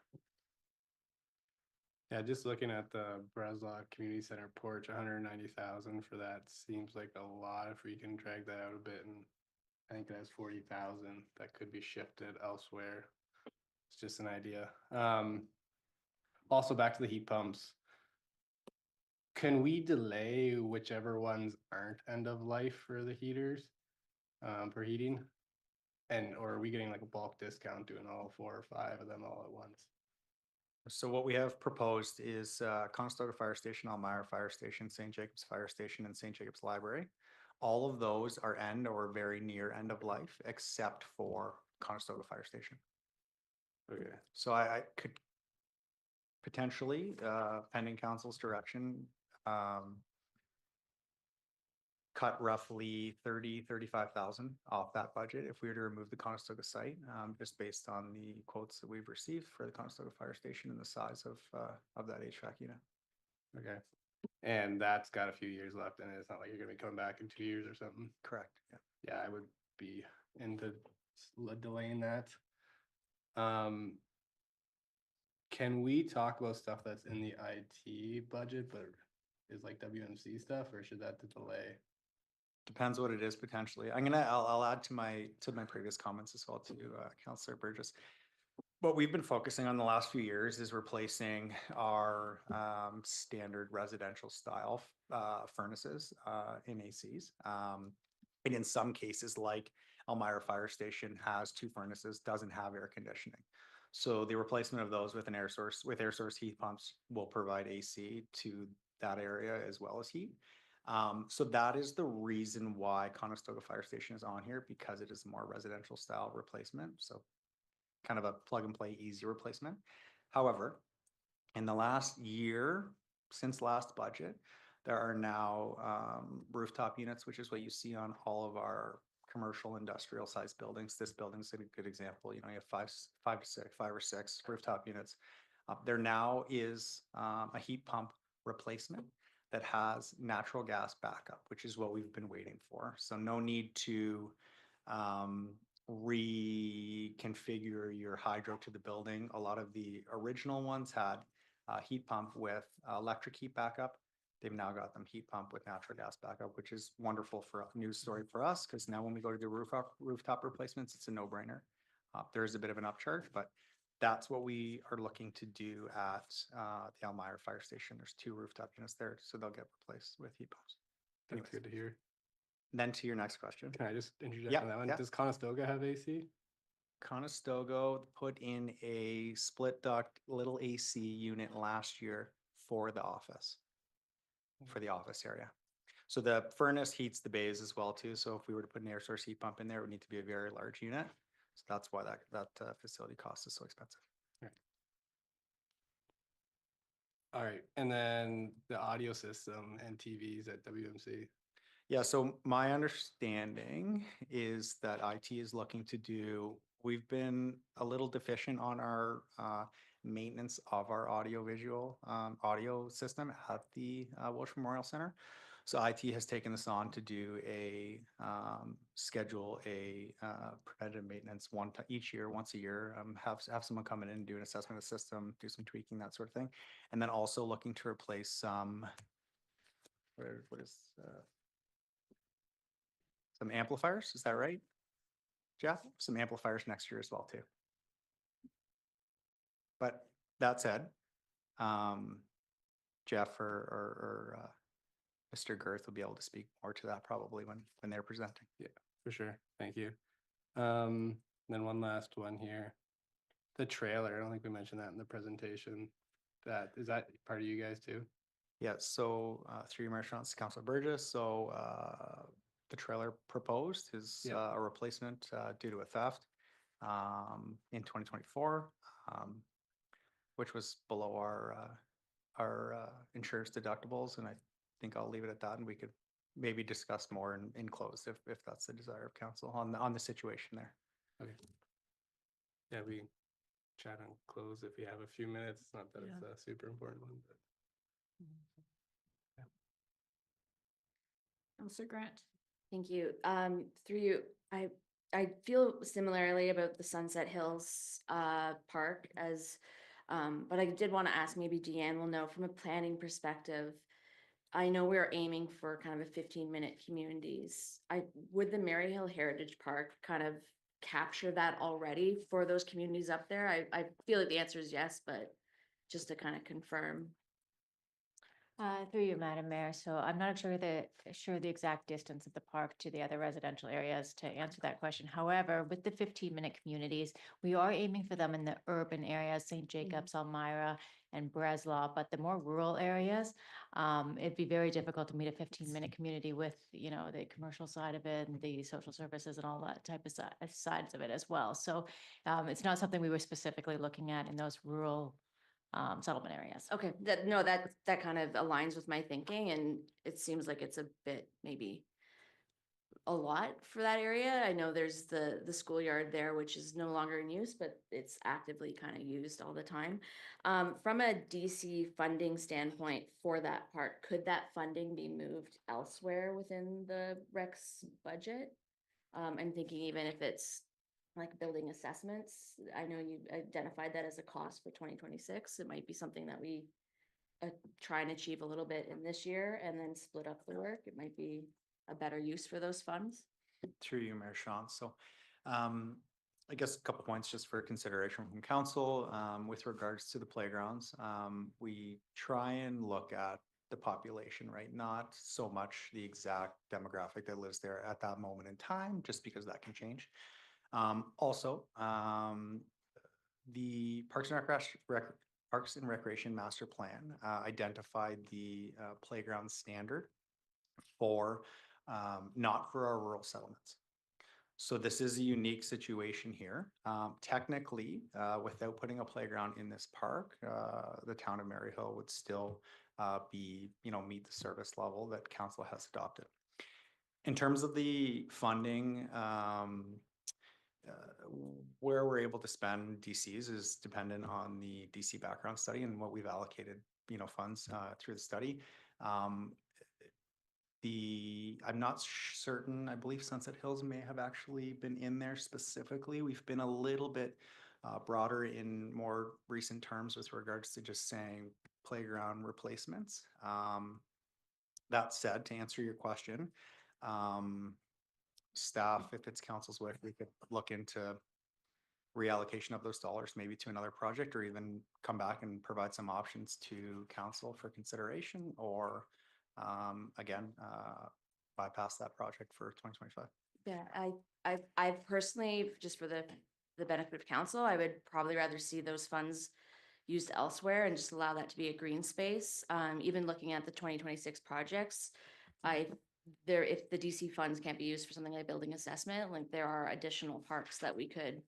Yeah, just looking at the Breslaw Community Center porch, 190,000 for that seems like a lot if we can drag that out a bit, and I think that's 40,000 that could be shifted elsewhere. It's just an idea. Also back to the heat pumps. Can we delay whichever ones aren't end of life for the heaters, for heating? Or are we getting like a bulk discount doing all 4 or 5 of them all at once? So what we have proposed is Conestoga Fire Station, Elmira Fire Station, St. Jacobs Fire Station, and St. Jacobs Library. All of those are end or very near end of life, except for Conestoga Fire Station. Okay. So I could potentially, pending council's direction, cut roughly 35,000 off that budget if we were to remove the Conestoga site, just based on the quotes that we've received for the Conestoga Fire Station and the size of that HVAC unit. Okay. And that's got a few years left, and it's not like you're gonna be coming back in 2 years or something. Correct. Yeah. Yeah, I would be into delaying that. Um, can we talk about stuff that's in the IT budget, but is like WMC stuff, or should that delay? Depends what it is potentially. I'll add to my previous comments as well to Councillor Burgess. What we've been focusing on the last few years is replacing our standard residential style furnaces in ACs. And in some cases, like Elmira Fire Station has 2 furnaces, doesn't have air conditioning. So the replacement of those with air source heat pumps will provide AC to that area as well as heat. So that is the reason why Conestoga Fire Station is on here, because it is a more residential style replacement. So kind of a plug and play easy replacement. However, in the last year, since last budget, there are now rooftop units, which is what you see on all of our commercial industrial sized buildings. This building's a good example. You know, you have five or six rooftop units. There now is a heat pump replacement that has natural gas backup, which is what we've been waiting for. So no need to reconfigure your hydro to the building. A lot of the original ones had a heat pump with electric heat backup. They've now got them heat pump with natural gas backup, which is wonderful for a news story for us, because now when we go to do rooftop replacements, it's a no-brainer. There is a bit of an upcharge, but that's what we are looking to do at the Elmira Fire Station. There's 2 rooftop units there, so they'll get replaced with heat pumps. That's Anyways. good to hear. Then to your next question. Can I just interject Yeah, on that one? yeah. Does Conestoga have AC? Conestoga put in a split duct little AC unit last year for the office area. So the furnace heats the bays as well too. So if we were to put an air source heat pump in there, it would need to be a very large unit. So that's why that facility cost is so expensive. All right, and then the audio system and TVs at WMC. Yeah, so my understanding is that IT is looking to do, we've been a little deficient on our maintenance of our audio audio system at the Welsh Memorial Center. So IT has taken this on to do schedule a preventative maintenance each year, once a year, have someone come in and do an assessment of the system, do some tweaking, that sort of thing. And then also looking to replace some, some amplifiers, is that right? Jeff, some amplifiers next year as well too. But that said, Jeff or Mr. Girth will be able to speak more to that probably when they're presenting. Yeah, for sure. Thank you. Then one last one here. The trailer, I don't think we mentioned that in the presentation. Is that part of you guys too? Yeah, so through your merchants, Councilor Burgess, so the trailer proposed is a replacement due to a theft in 2024, which was below our insurance deductibles, and I think I'll leave it at that, and we could maybe discuss more in closed if that's the desire of council on the situation there. Okay. Yeah, we can chat on close if you have a few minutes. It's not that it's a super important one, but. Councillor Grant. Thank you. Through you, I feel similarly about the Sunset Hills park as, but I did want to ask, maybe Deanne will know from a planning perspective. I know we're aiming for kind of a 15-minute communities. Would the Maryhill Heritage Park kind of capture that already for those communities up there? I feel like the answer is yes, but just to kind of confirm. Through you, Madam Mayor. So I'm not sure the exact distance of the park to the other residential areas to answer that question. However, with the 15-minute communities, we are aiming for them in the urban areas, St. Jacobs, Elmira, and Breslau. But the more rural areas, it'd be very difficult to meet a 15-minute community with, you know, the commercial side of it and the social services and all that type of sides of it as well. So it's not something we were specifically looking at in those rural settlement areas. Okay, that kind of aligns with my thinking, and it seems like it's a bit maybe a lot for that area. I know there's the schoolyard there, which is no longer in use, but it's actively kind of used all the time. From a DC funding standpoint for that park, could that funding be moved elsewhere within the Rex budget? I'm thinking even if it's like building assessments, I know you identified that as a cost for 2026. It might be something that we try and achieve a little bit in this year and then split up the work. It might be a better use for those funds. Through you, Mayor Sean. So I guess a couple points just for consideration from council with regards to the playgrounds. We try and look at the population, right? Not so much the exact demographic that lives there at that moment in time, just because that can change. Also, the Parks and Recreation Master Plan identified the playground standard for not for our rural settlements. So this is a unique situation here. Technically, without putting a playground in this park, the town of Maryhill would still be, meet the service level that council has adopted. In terms of the funding, where we're able to spend DCs is dependent on the DC background study and what we've allocated, funds through the study. I'm not certain, I believe Sunset Hills may have actually been in there specifically. We've been a little bit broader in more recent terms with regards to just saying playground replacements. That said, to answer your question, staff, if it's council's wish, we could look into reallocation of those dollars maybe to another project, or even come back and provide some options to council for consideration, or again, bypass that project for 2025. Yeah, I personally, just for the benefit of council, I would probably rather see those funds used elsewhere and just allow that to be a green space. Even looking at the 2026 projects, if the DC funds can't be used for something like building assessment, like there are additional parks that we could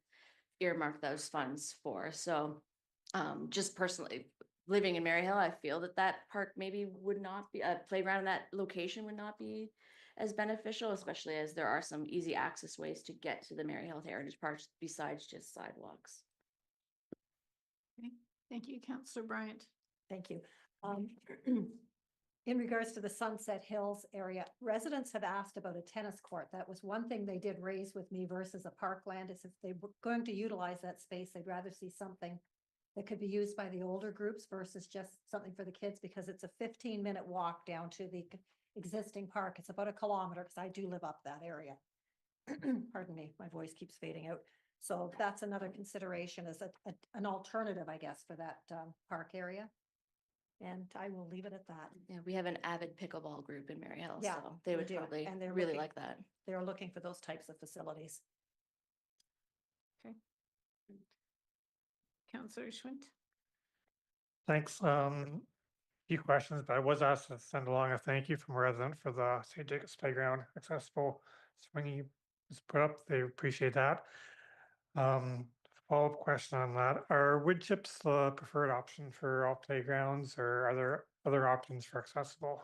earmark those funds for. So just personally, living in Maryhill, I feel that park maybe would not be, a playground in that location would not be as beneficial, especially as there are some easy access ways to get to the Maryhill Heritage Parks besides just sidewalks. Okay. Thank you, Councillor Bryant. Thank you. In regards to the Sunset Hills area, residents have asked about a tennis court. That was one thing they did raise with me versus a parkland, is if they were going to utilize that space, they'd rather see something that could be used by the older groups versus just something for the kids, because it's a 15-minute walk down to the existing park. It's about 1 kilometer, because I do live up that area. Pardon me, my voice keeps fading out. So that's another consideration as an alternative, I guess, for that park area. And I will leave it at that. Yeah, we have an avid pickleball group in Maryhill, Yeah, so they we would do, probably and they're really looking- like that. They're looking for those types of facilities. Councillor Schwint. Thanks. Few questions, but I was asked to send along a thank you from a resident for the St. Jacobs Playground accessible swinging was put up. They appreciate that. Follow-up question on that. Are wood chips the preferred option for all playgrounds, or are there other options for accessible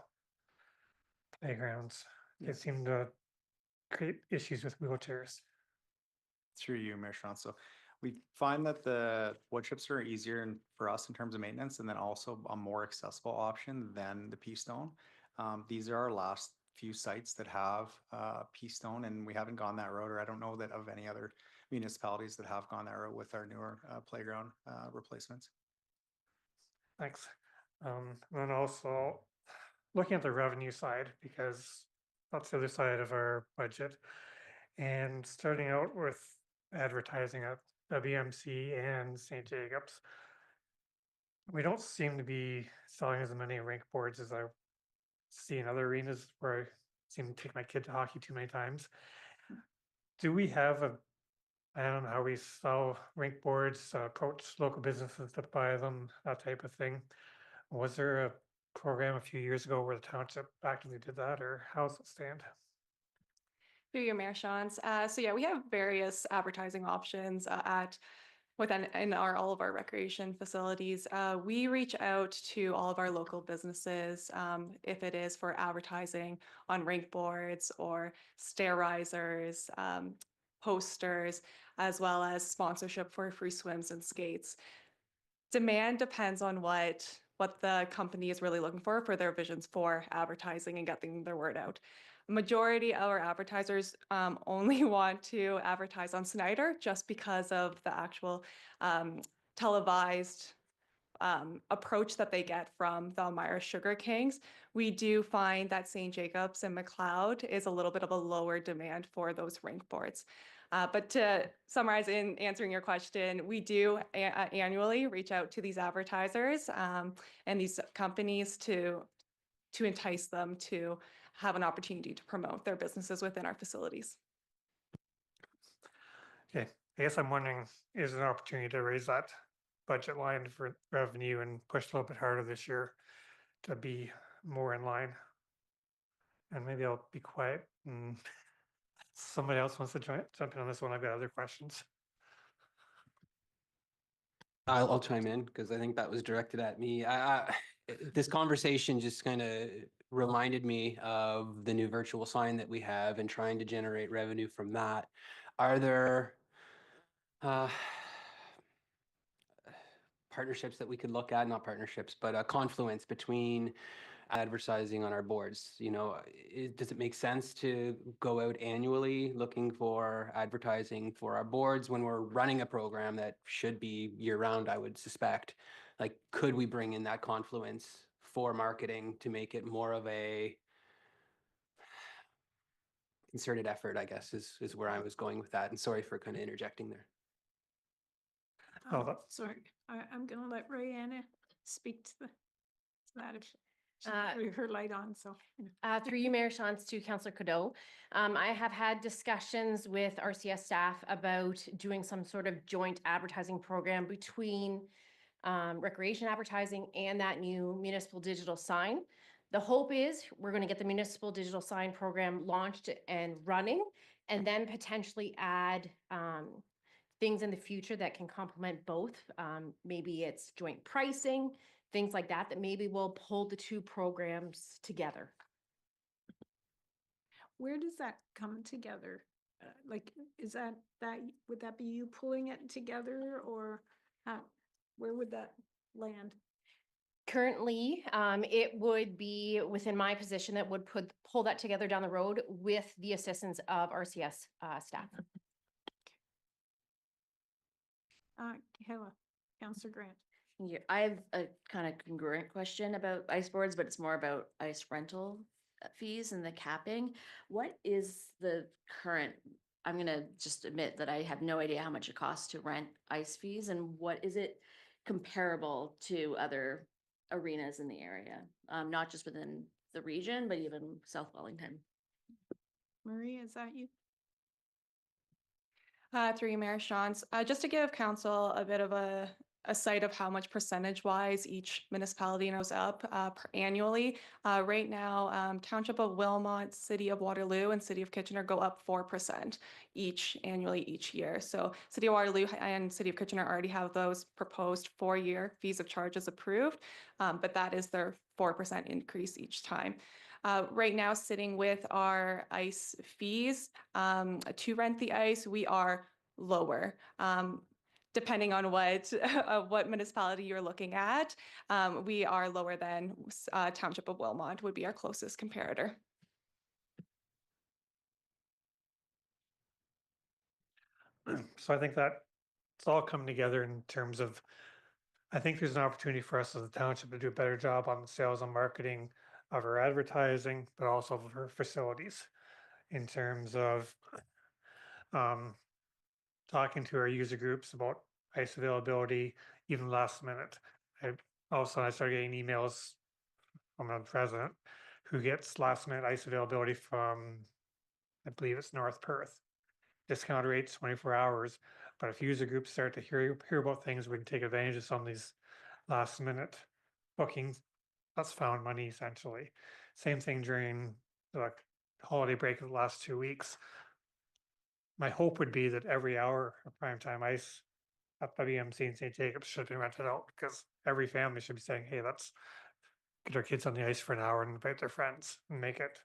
playgrounds? They seem to create issues with wheelchairs. Through you, Mayor Sean. So we find that the wood chips are easier for us in terms of maintenance, and then also a more accessible option than the pea stone. These are our last few sites that have pea stone, and we haven't gone that road, or I don't know that of any other municipalities that have gone that road with our newer playground replacements. Thanks. And then also looking at the revenue side, because that's the other side of our budget, and starting out with advertising at WMC and St. Jacobs, we don't seem to be selling as many rink boards as I see in other arenas where I seem to take my kid to hockey too many times. Do we have I don't know how we sell rink boards, approach local businesses to buy them, that type of thing? Was there a program a few years ago where the township actively did that, or how's it stand? Through your Mayor Sean's. So yeah, we have various advertising options at in all of our recreation facilities. We reach out to all of our local businesses, if it is for advertising on rink boards or stair risers, posters, as well as sponsorship for free swims and skates. Demand depends on what the company is really looking for their visions for advertising and getting their word out. Majority of our advertisers only want to advertise on Snyder just because of the actual televised approach that they get from the Elmira Sugar Kings. We do find that St. Jacobs and McLeod is a little bit of a lower demand for those rink boards. But to summarize in answering your question, we do annually reach out to these advertisers and these companies to entice them to have an opportunity to promote their businesses within our facilities. Okay, I guess I'm wondering, is there an opportunity to raise that budget line for revenue and push a little bit harder this year to be more in line? And maybe I'll be quiet and somebody else wants to jump in on this one. I've got other questions. I'll chime in because I think that was directed at me. This conversation just kind of reminded me of the new virtual sign that we have and trying to generate revenue from that. Are there partnerships that we could look at? Not partnerships, but a confluence between advertising on our boards? You know, does it make sense to go out annually looking for advertising for our boards when we're running a program that should be year round, I would suspect? Like, could we bring in that confluence for marketing to make it more of a concerted effort, I guess, is where I was going with that. And sorry for kind of interjecting there. Oh, Sorry, I'm gonna let Rayanna speak to that if she Uh, put her light on, so. Through you, Mayor Shantz, to Councillor Cadeau. I have had discussions with RCS staff about doing some sort of joint advertising program between recreation advertising and that new municipal digital sign. The hope is we're going to get the municipal digital sign program launched and running, and then potentially add things in the future that can complement both. Maybe it's joint pricing, things like that, that maybe will pull the two programs together. Where does that come together? Like, is that, would that be you pulling it together, or where would that land? Currently, it would be within my position that would pull that together down the road with the assistance of RCS staff. Kayla, Councillor Grant. Yeah, I have a kind of congruent question about ice boards, but it's more about ice rental fees and the capping. What is the current, I'm gonna just admit that I have no idea how much it costs to rent ice fees, and what is it comparable to other arenas in the area? Not just within the region, but even South Wellington. Maria, is that you? Through you, Mayor Shantz. Just to give council a bit of a sight of how much percentage-wise each municipality goes up annually. Right now, Township of Wilmot, City of Waterloo, and City of Kitchener go up 4% annually each year. So City of Waterloo and City of Kitchener already have those proposed 4-year fees of charges approved, but that is their 4% increase each time. Right now, sitting with our ice fees to rent the ice, we are lower. Depending on what municipality you're looking at, we are lower than Township of Wilmot would be our closest comparator. So I think that it's all come together in terms of, I think there's an opportunity for us as a township to do a better job on the sales and marketing of our advertising, but also of our facilities in terms of talking to our user groups about ice availability, even last minute. All of a sudden I started getting emails from a resident who gets last minute ice availability from, I believe it's North Perth. Discount rates 24 hours. But if user groups start to hear about things, we can take advantage of some of these last minute bookings. That's found money essentially. Same thing during the holiday break of the last 2 weeks. My hope would be that every hour of primetime ice at WMC and St. Jacobs should have been rented out because every family should be saying, hey, let's get our kids on the ice for an hour and invite their friends and make it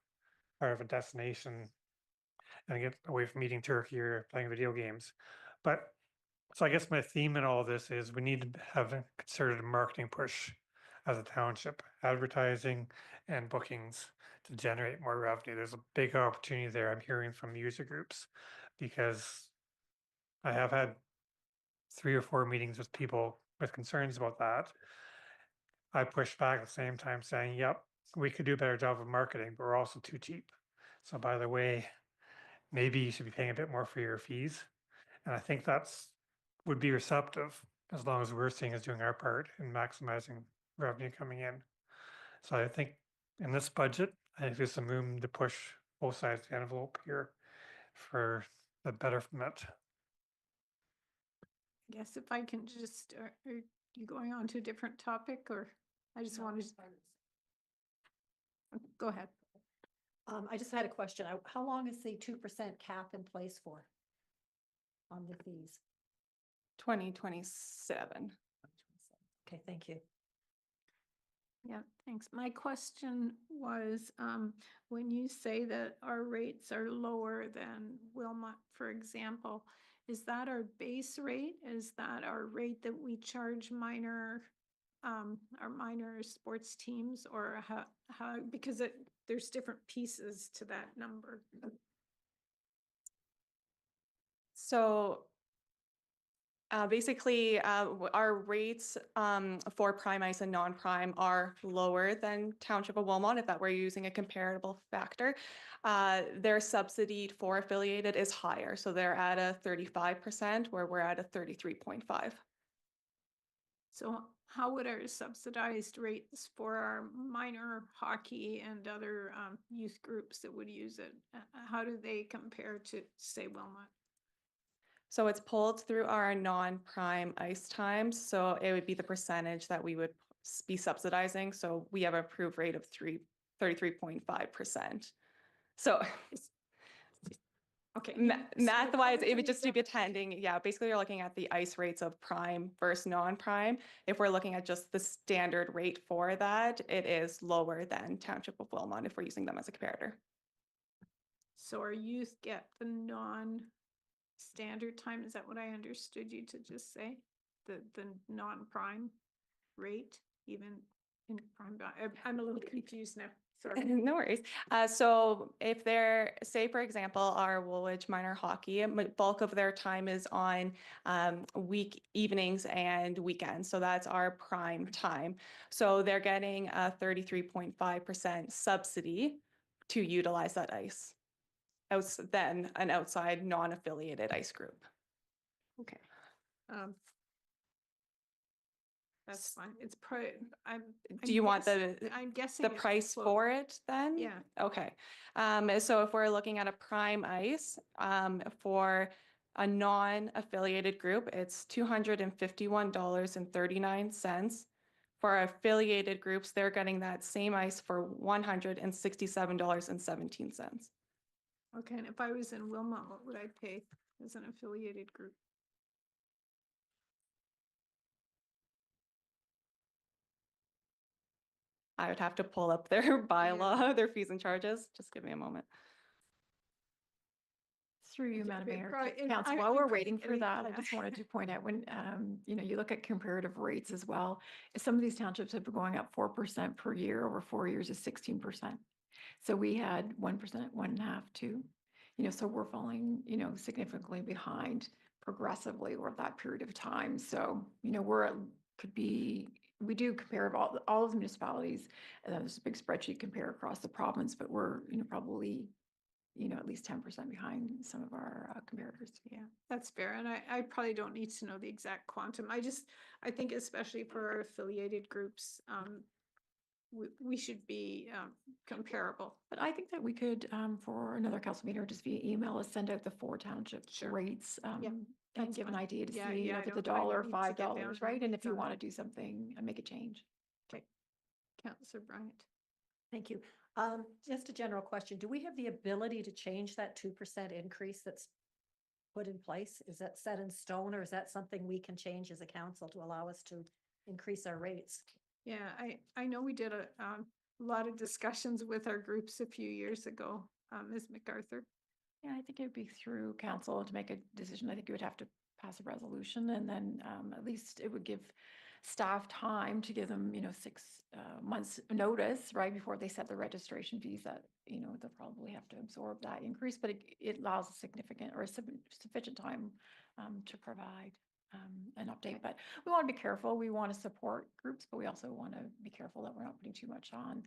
part of a destination and get away from eating turkey or playing video games. But so I guess my theme in all this is we need to have a concerted marketing push as a township, advertising and bookings to generate more revenue. There's a big opportunity there. I'm hearing from user groups because I have had 3 or 4 meetings with people with concerns about that. I pushed back at the same time saying, yep, we could do a better job of marketing, but we're also too cheap. So by the way, maybe you should be paying a bit more for your fees. And I think that's would be receptive as long as we're seeing as doing our part in maximizing revenue coming in. So I think in this budget, I think there's some room to push both sides of the envelope here for the betterment. Guess if I can just, are you going on to a different topic or I just wanted to, go ahead. I just had a question. How long is the 2% cap in place for on the fees? 2027. Okay, thank you. Yeah, thanks. My question was, when you say that our rates are lower than Wilmot, for example, is that our base rate? Is that our rate that we charge minor, our minor sports teams, or how, because there's different pieces to that number. So basically, our rates for prime ice and non-prime are lower than Township of Wilmot, if that were using a comparable factor. Their subsidy for affiliated is higher, so they're at a 35%, where we're at a 33.5%. So how would our subsidized rates for our minor hockey and other youth groups that would use it, how do they compare to, say, Wilmot? So it's pulled through our non-prime ice times, so it would be the percentage that we would be subsidizing. So we have an approved rate of 33.5%. So Okay. math-wise, it would just be attending. Yeah, basically you're looking at the ice rates of prime versus non-prime. If we're looking at just the standard rate for that, it is lower than Township of Wilmot if we're using them as a comparator. So our youth get the non-standard time, is that what I understood you to just say? The non-prime rate, even in prime, I'm a little confused now, sorry. No worries. So if they're, say for example, our Woolwich minor hockey, bulk of their time is on week evenings and weekends. So that's our prime time. So they're getting a 33.5% subsidy to utilize that ice. Then an outside non-affiliated ice group. Okay. That's fine. It's Do you want I'm guessing the it's price close. for it then? Yeah. Okay. So if we're looking at a prime ice, for a non-affiliated group, it's $251.39. For our affiliated groups, they're getting that same ice for $167.17. Okay, and if I was in Wilmot, what would I pay as an affiliated group? I would have to pull up their bylaw, their fees and charges. Just give me a moment. Through you, Okay, Madam but Mayor. probably- and Council, I- while we're I'm waiting for getting- that, I yeah. just wanted to point out when, you look at comparative rates as well. Some of these townships have been going up 4% per year, over 4 years is 16%. So we had 1%, 1.5%, 2%. So we're falling, significantly behind progressively over that period of time. So, we do compare all of the municipalities, and there's a big spreadsheet compare across the province, but we're, probably at least 10% behind some of our comparators. Yeah, that's fair. And I probably don't need to know the exact quantum. I think especially for our affiliated groups, we should be comparable. But I think that we could, for another council meeting or just via email, is send out the 4 township Sure. rates. Yeah, And that's give an fine. idea to Yeah, see, yeah, if it's I $1 or don't need to get down $5, to right? And if you some- want to do something and make a change. Okay. Councillor Bryant. Thank you. Just a general question. Do we have the ability to change that 2% increase that's put in place? Is that set in stone, or is that something we can change as a council to allow us to increase our rates? Yeah, I know we did a lot of discussions with our groups a few years ago, Ms. MacArthur. Yeah, I think it'd be through council to make a decision. I think you would have to pass a resolution, and then at least it would give staff time to give them, 6 months notice, right, before they set the registration fees that, they'll probably have to absorb that increase, but it allows a significant or sufficient time to provide an update. But we want to be careful. We want to support groups, but we also want to be careful that we're not putting too much on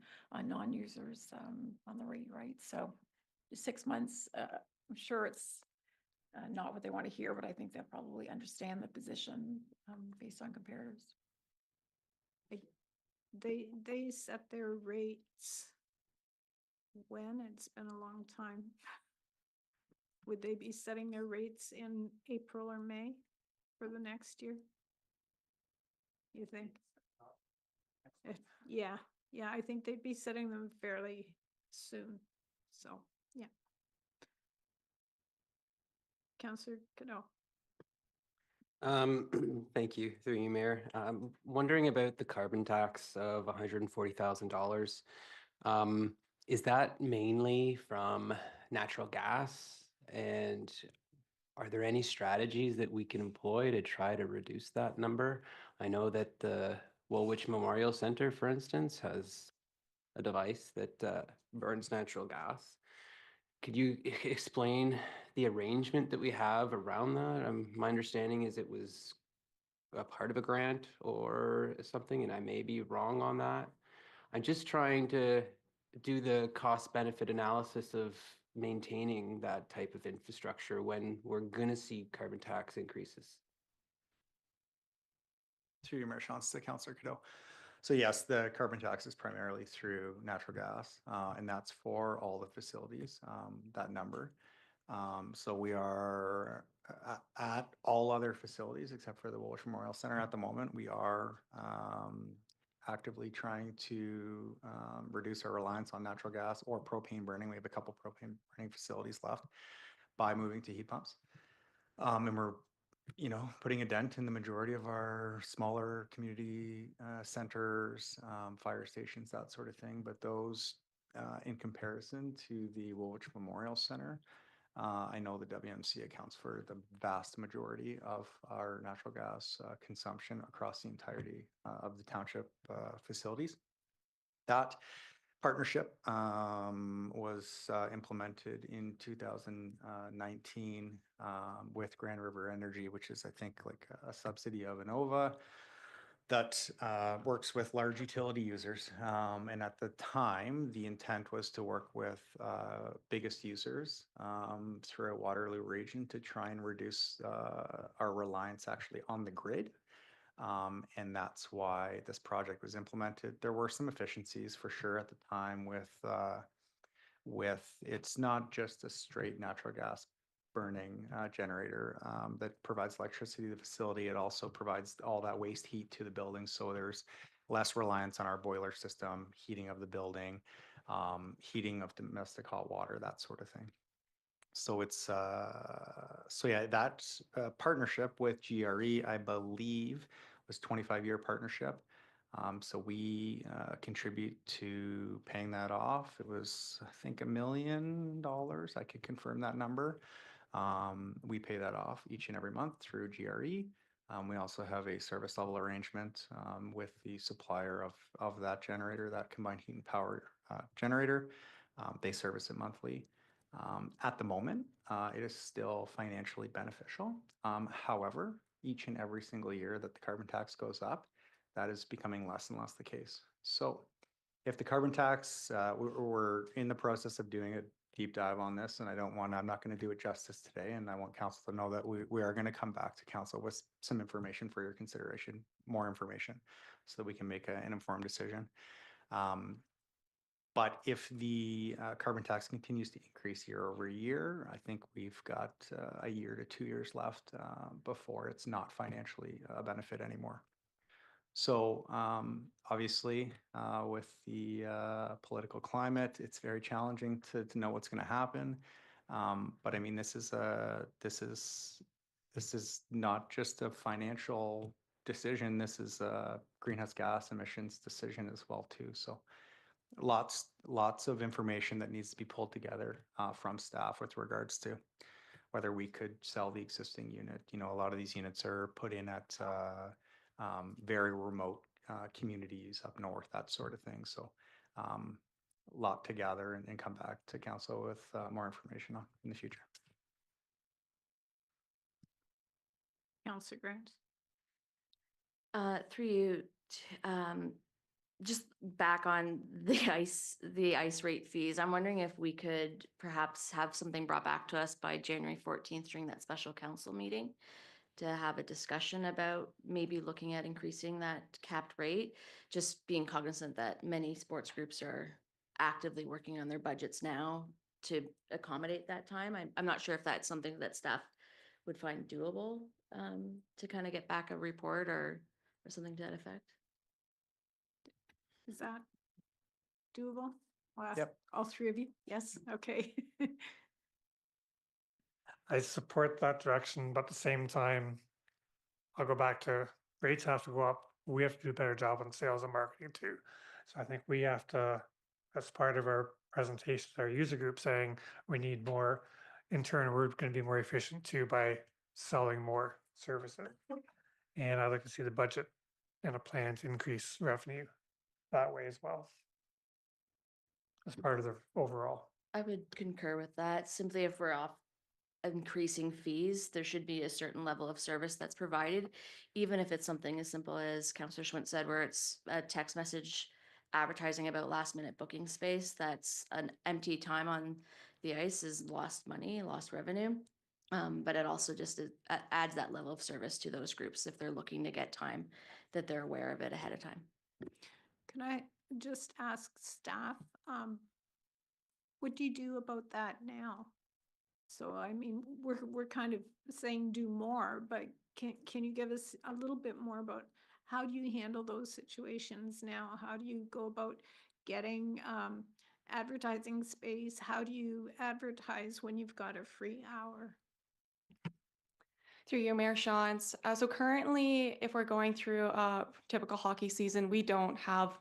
non-users on the rate, right? So 6 months, I'm sure it's not what they want to hear, but I think they'll probably understand the position based on comparatives. They set their rates when? It's been a long time. Would they be setting their rates in April or May for the next year? You think? Yeah, I think they'd be setting them fairly soon. So, yeah. Councillor Cadeau. Thank you, through you, Mayor. Wondering about the carbon tax of $140,000. Is that mainly from natural gas? And are there any strategies that we can employ to try to reduce that number? I know that the Woolwich Memorial Center, for instance, has a device that burns natural gas. Could you explain the arrangement that we have around that? My understanding is it was a part of a grant or something, and I may be wrong on that. I'm just trying to do the cost benefit analysis of maintaining that type of infrastructure when we're gonna see carbon tax increases. Through your Mayor Shantz to Councillor Cadeau. So yes, the carbon tax is primarily through natural gas, and that's for all the facilities, that number. So we are at all other facilities except for the Woolwich Memorial Center at the moment. We are actively trying to reduce our reliance on natural gas or propane burning. We have a couple propane burning facilities left by moving to heat pumps. And we're putting a dent in the majority of our smaller community centers, fire stations, that sort of thing. But those, in comparison to the Woolwich Memorial Center, I know the WMC accounts for the vast majority of our natural gas consumption across the entirety of the township facilities. That partnership was implemented in 2019 with Grand River Energy, which is, I think, like a subsidy of Innova that works with large utility users. And at the time, the intent was to work with biggest users throughout Waterloo region to try and reduce our reliance actually on the grid. And that's why this project was implemented. There were some efficiencies for sure at the time with it's not just a straight natural gas burning generator that provides electricity to the facility. It also provides all that waste heat to the building. So there's less reliance on our boiler system, heating of the building, heating of domestic hot water, that sort of thing. So it's, so yeah, that partnership with GRE, I believe, was 25-year partnership. So we contribute to paying that off. It was, I think, $1 million. I could confirm that number. We pay that off each and every month through GRE. We also have a service level arrangement with the supplier of that generator, that combined heat and power generator. They service it monthly. At the moment, it is still financially beneficial. However, each and every single year that the carbon tax goes up, that is becoming less and less the case. So if the carbon tax, we're in the process of doing a deep dive on this, and I'm not going to do it justice today, and I want council to know that we are going to come back to council with some information for your consideration, more information, so that we can make an informed decision. But if the carbon tax continues to increase year over year, I think we've got a year to 2 years left before it's not financially a benefit anymore. So obviously, with the political climate, it's very challenging to know what's going to happen. But I mean, this is not just a financial decision. This is a greenhouse gas emissions decision as well too. So lots of information that needs to be pulled together from staff with regards to whether we could sell the existing unit. You know, a lot of these units are put in at very remote communities up north, that sort of thing. So lot to gather and come back to council with more information on in the future. Councillor Grant. Through you, just back on the ice rate fees, I'm wondering if we could perhaps have something brought back to us by January 14th during that special council meeting to have a discussion about maybe looking at increasing that capped rate, just being cognizant that many sports groups are actively working on their budgets now to accommodate that time. I'm not sure if that's something that staff would find doable, to kind of get back a report or something to that effect. Is that doable? I'll ask Yep. all three of you. Yes, okay. I support that direction, but at the same time, I'll go back to rates have to go up. We have to do a better job on sales and marketing too. So I think we have to, as part of our presentation, to our user group saying we need more. In turn, we're going to be more efficient too by selling more services. And I'd like to see the budget and a plan to increase revenue that way as well. As part of the overall. I would concur with that. Simply if we're off increasing fees, there should be a certain level of service that's provided, even if it's something as simple as Councillor Schwint said, where it's a text message advertising about last minute booking space. That's an empty time on the ice is lost money, lost revenue. But it also just adds that level of service to those groups if they're looking to get time that they're aware of it ahead of time. Can I just ask staff, what do you do about that now? So I mean, we're kind of saying do more, but can you give us a little bit more about how do you handle those situations now? How do you go about getting advertising space? How do you advertise when you've got a free hour? Through you, Mayor Shantz. So currently, if we're going through a typical hockey season, we don't have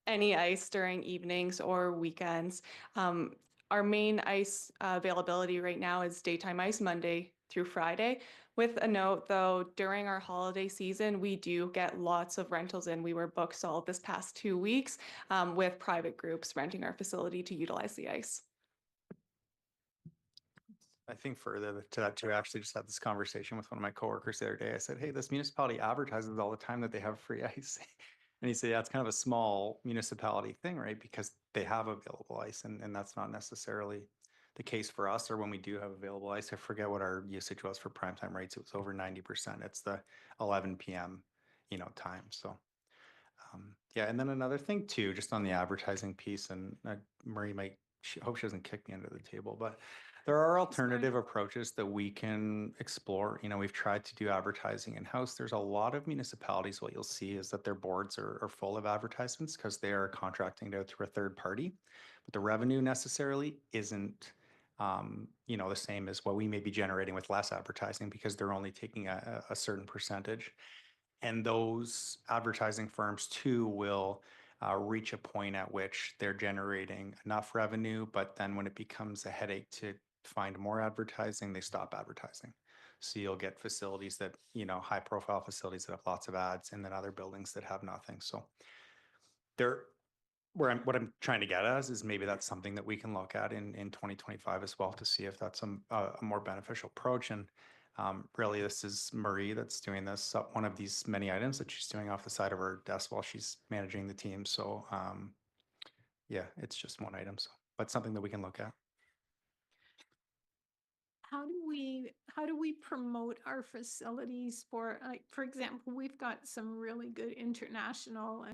any ice during evenings or weekends. Our main ice availability right now is daytime ice Monday through Friday. With a note though, during our holiday season, we do get lots of rentals in. We were booked solid this past 2 weeks with private groups renting our facility to utilize the ice. I think further to that too, I actually just had this conversation with one of my coworkers the other day. I said, hey, this municipality advertises all the time that they have free ice. And he said, yeah, it's kind of a small municipality thing, right? Because they have available ice and that's not necessarily the case for us, or when we do have available ice. I forget what our usage was for primetime rates. It was over 90%. It's the 11 p.m. time. So yeah. And then another thing too, just on the advertising piece, and Marie might, hope she doesn't kick me under the table, but there are alternative approaches that we can explore. We've tried to do advertising in-house. There's a lot of municipalities, what you'll see is that their boards are full of advertisements because they are contracting it out through a third party. But the revenue necessarily isn't, the same as what we may be generating with less advertising because they're only taking a certain percentage. And those advertising firms too will reach a point at which they're generating enough revenue, but then when it becomes a headache to find more advertising, they stop advertising. So you'll get facilities that, high profile facilities that have lots of ads, and then other buildings that have nothing. So what I'm trying to get at is maybe that's something that we can look at in 2025 as well to see if that's a more beneficial approach. And really, this is Marie that's doing this, one of these many items that she's doing off the side of her desk while she's managing the team. So yeah, it's just one item, but something that we can look at. How do we promote our facilities for, like, for example, we've got some really good international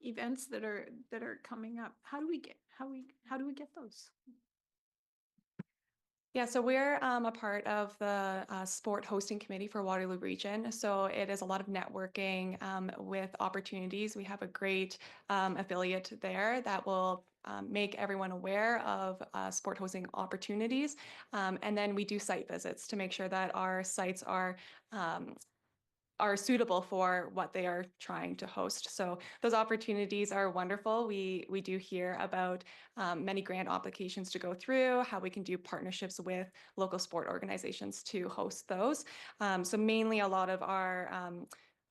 events that are coming up. How do we get those? Yeah, so we're a part of the sport hosting committee for Waterloo Region. So it is a lot of networking with opportunities. We have a great affiliate there that will make everyone aware of sport hosting opportunities. And then we do site visits to make sure that our sites are suitable for what they are trying to host. So those opportunities are wonderful. We do hear about many grant applications to go through, how we can do partnerships with local sport organizations to host those. So mainly a lot of our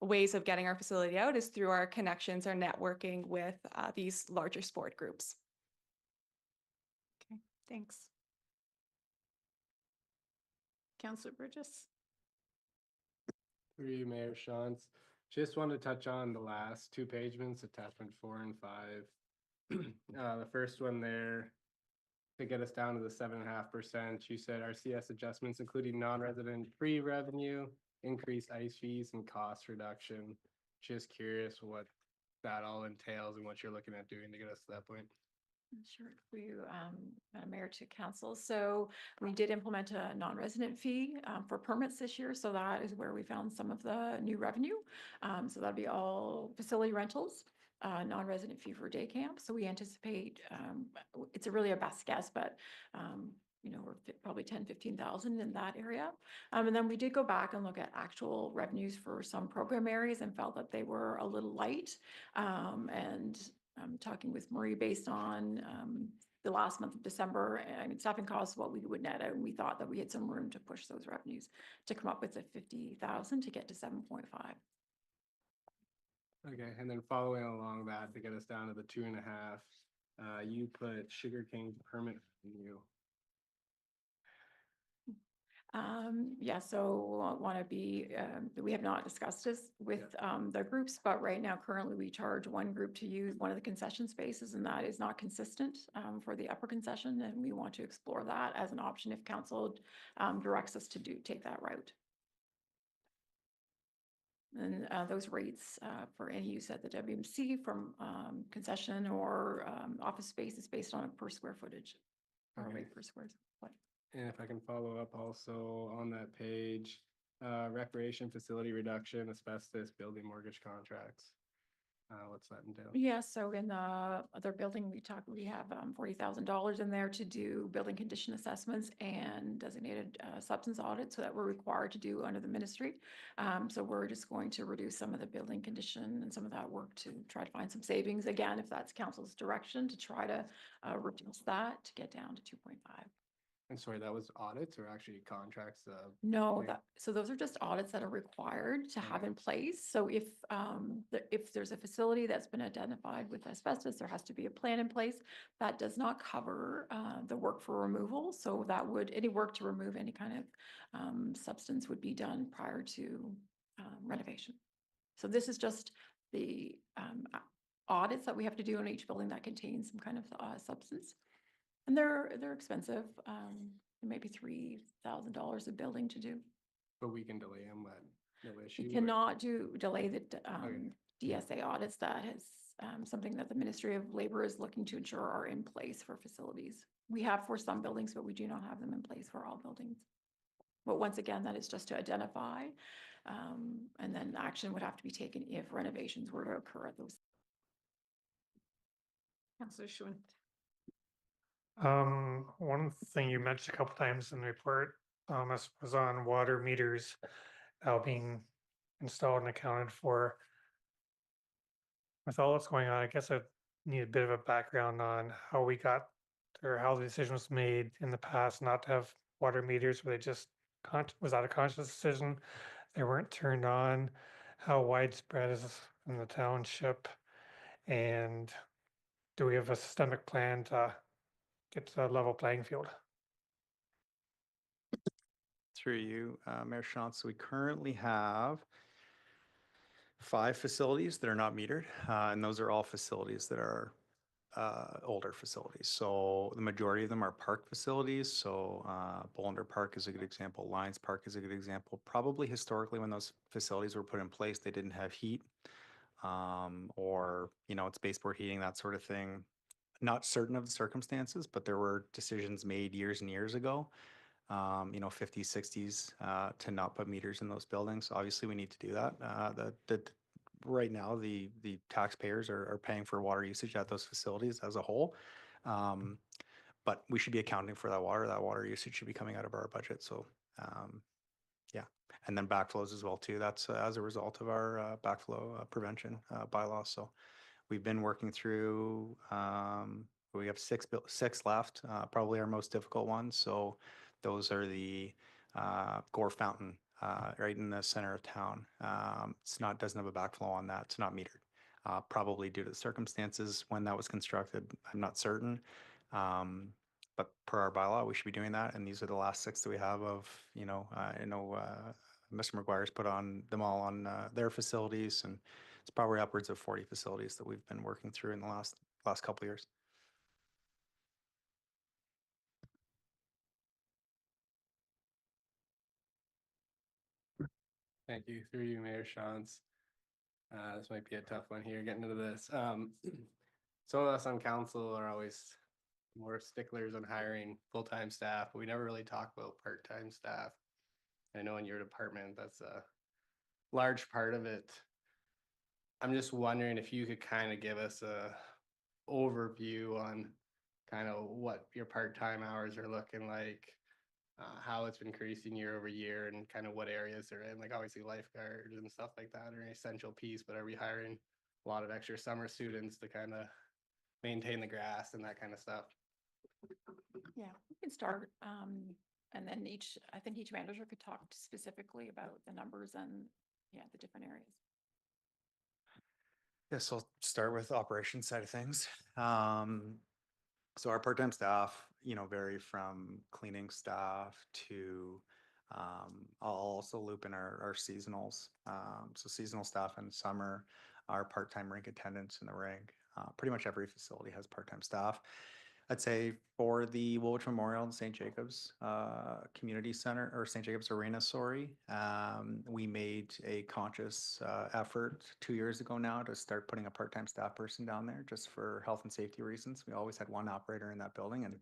ways of getting our facility out is through our connections, our networking with these larger sport groups. Okay, thanks. Councillor Burgess? Through you, Mayor Shantz. Just want to touch on the last two pagements, attachment 4 and 5. The first one there, to get us down to the 7.5%, you said RCS adjustments, including non-resident free revenue, increased ice fees and cost reduction. Just curious what that all entails and what you're looking at doing to get us to that point. Sure, for you, Madam Mayor, to council. So we did implement a non-resident fee for permits this year. So that is where we found some of the new revenue. So that'd be all facility rentals, non-resident fee for day camp. So we anticipate, it's really a best guess, but you know, we're probably 10, 15,000 in that area. And then we did go back and look at actual revenues for some program areas and felt that they were a little light. And I'm talking with Marie based on the last month of December. I mean, staffing costs, what we would net out, and we thought that we had some room to push those revenues to come up with the 50,000 to get to 7.5. Okay, and then following along that to get us down to the 2.5, you put sugarcane permit revenue. Yeah, so want to be, we have not discussed this with the groups, but right now currently we charge one group to use one of the concession spaces, and that is not consistent for the upper concession, and we want to explore that as an option if council directs us to take that route. And those rates for any use at the WMC from concession or office space is based on a per square footage or Okay. rate per square foot. And if I can follow up also on that page, recreation facility reduction, asbestos, building mortgage contracts. What's that entail? Yeah, so in the other building, we have $40,000 in there to do building condition assessments and designated substance audits, so that we're required to do under the ministry. So we're just going to reduce some of the building condition and some of that work to try to find some savings. Again, if that's council's direction, to try to reduce that to get down to 2.5. And sorry, that was audits or actually contracts? No, like- so those are just audits that are required to have Okay. in place. So if there's a facility that's been identified with asbestos, there has to be a plan in place. That does not cover the work for removal. So that would, any work to remove any kind of substance would be done prior to renovation. So this is just the audits that we have to do in each building that contains some kind of substance. And they're expensive, maybe $3,000 a building to do. But we can delay them, but no issue. You or- cannot delay the Okay. DSA audits. That is something that the Ministry of Labor is looking to ensure are in place for facilities. We have for some buildings, but we do not have them in place for all buildings. But once again, that is just to identify, and then action would have to be taken if renovations were to occur at those. Councillor Schwinn? One thing you mentioned a couple times in the report, Thomas, was on water meters being installed and accounted for. With all that's going on, I guess I need a bit of a background on how we got, or how the decision was made in the past not to have water meters, where they just, was that a conscious decision? They weren't turned on, how widespread is this in the township? And do we have a systemic plan to get to a level playing field? Through you, Mayor Shantz, we currently have 5 facilities that are not metered, and those are all facilities that are older facilities. So the majority of them are park facilities. So Bolander Park is a good example. Lions Park is a good example. Probably historically, when those facilities were put in place, they didn't have heat, or it's baseboard heating, that sort of thing. Not certain of the circumstances, but there were decisions made years and years ago you know, 50s, 60s, to not put meters in those buildings. Obviously, we need to do that. Right now, the taxpayers are paying for water usage at those facilities as a whole. But we should be accounting for that water. That water usage should be coming out of our budget. So, yeah. And then backflows as well too. That's as a result of our backflow prevention bylaws. So we've been working through, we have six left, probably our most difficult ones. So those are the Gore Fountain, right in the center of town. Doesn't have a backflow on that. It's not metered. Probably due to the circumstances when that was constructed. I'm not certain. But per our bylaw, we should be doing that. And these are the last six that we have of, you know, Mr. McGuire's put on them all on their facilities, and it's probably upwards of 40 facilities that we've been working through in the last couple of years. Thank you. Through you, Mayor Shantz. This might be a tough one here, getting into this. Some of us on council are always more sticklers on hiring full-time staff, but we never really talk about part-time staff. I know in your department, that's a large part of it. I'm just wondering if you could kind of give us a overview on kind of what your part-time hours are looking like, how it's been increasing year over year, and kind of what areas they're in, like obviously lifeguards and stuff like that are an essential piece, but are we hiring a lot of extra summer students to kind of maintain the grass and that kind of stuff? Yeah, we can start. And then I think each manager could talk specifically about the numbers and, yeah, the different areas. Yes, I'll start with operations side of things. So our part-time staff, you know, vary from cleaning staff to, I'll also loop in our seasonals. So seasonal staff in summer, our part-time rink attendants in the rink. Pretty much every facility has part-time staff. I'd say for the Woolwich Memorial and St. Jacobs Community Center, or St. Jacobs Arena, sorry, we made a conscious effort 2 years ago now to start putting a part-time staff person down there just for health and safety reasons. We always had one operator in that building, and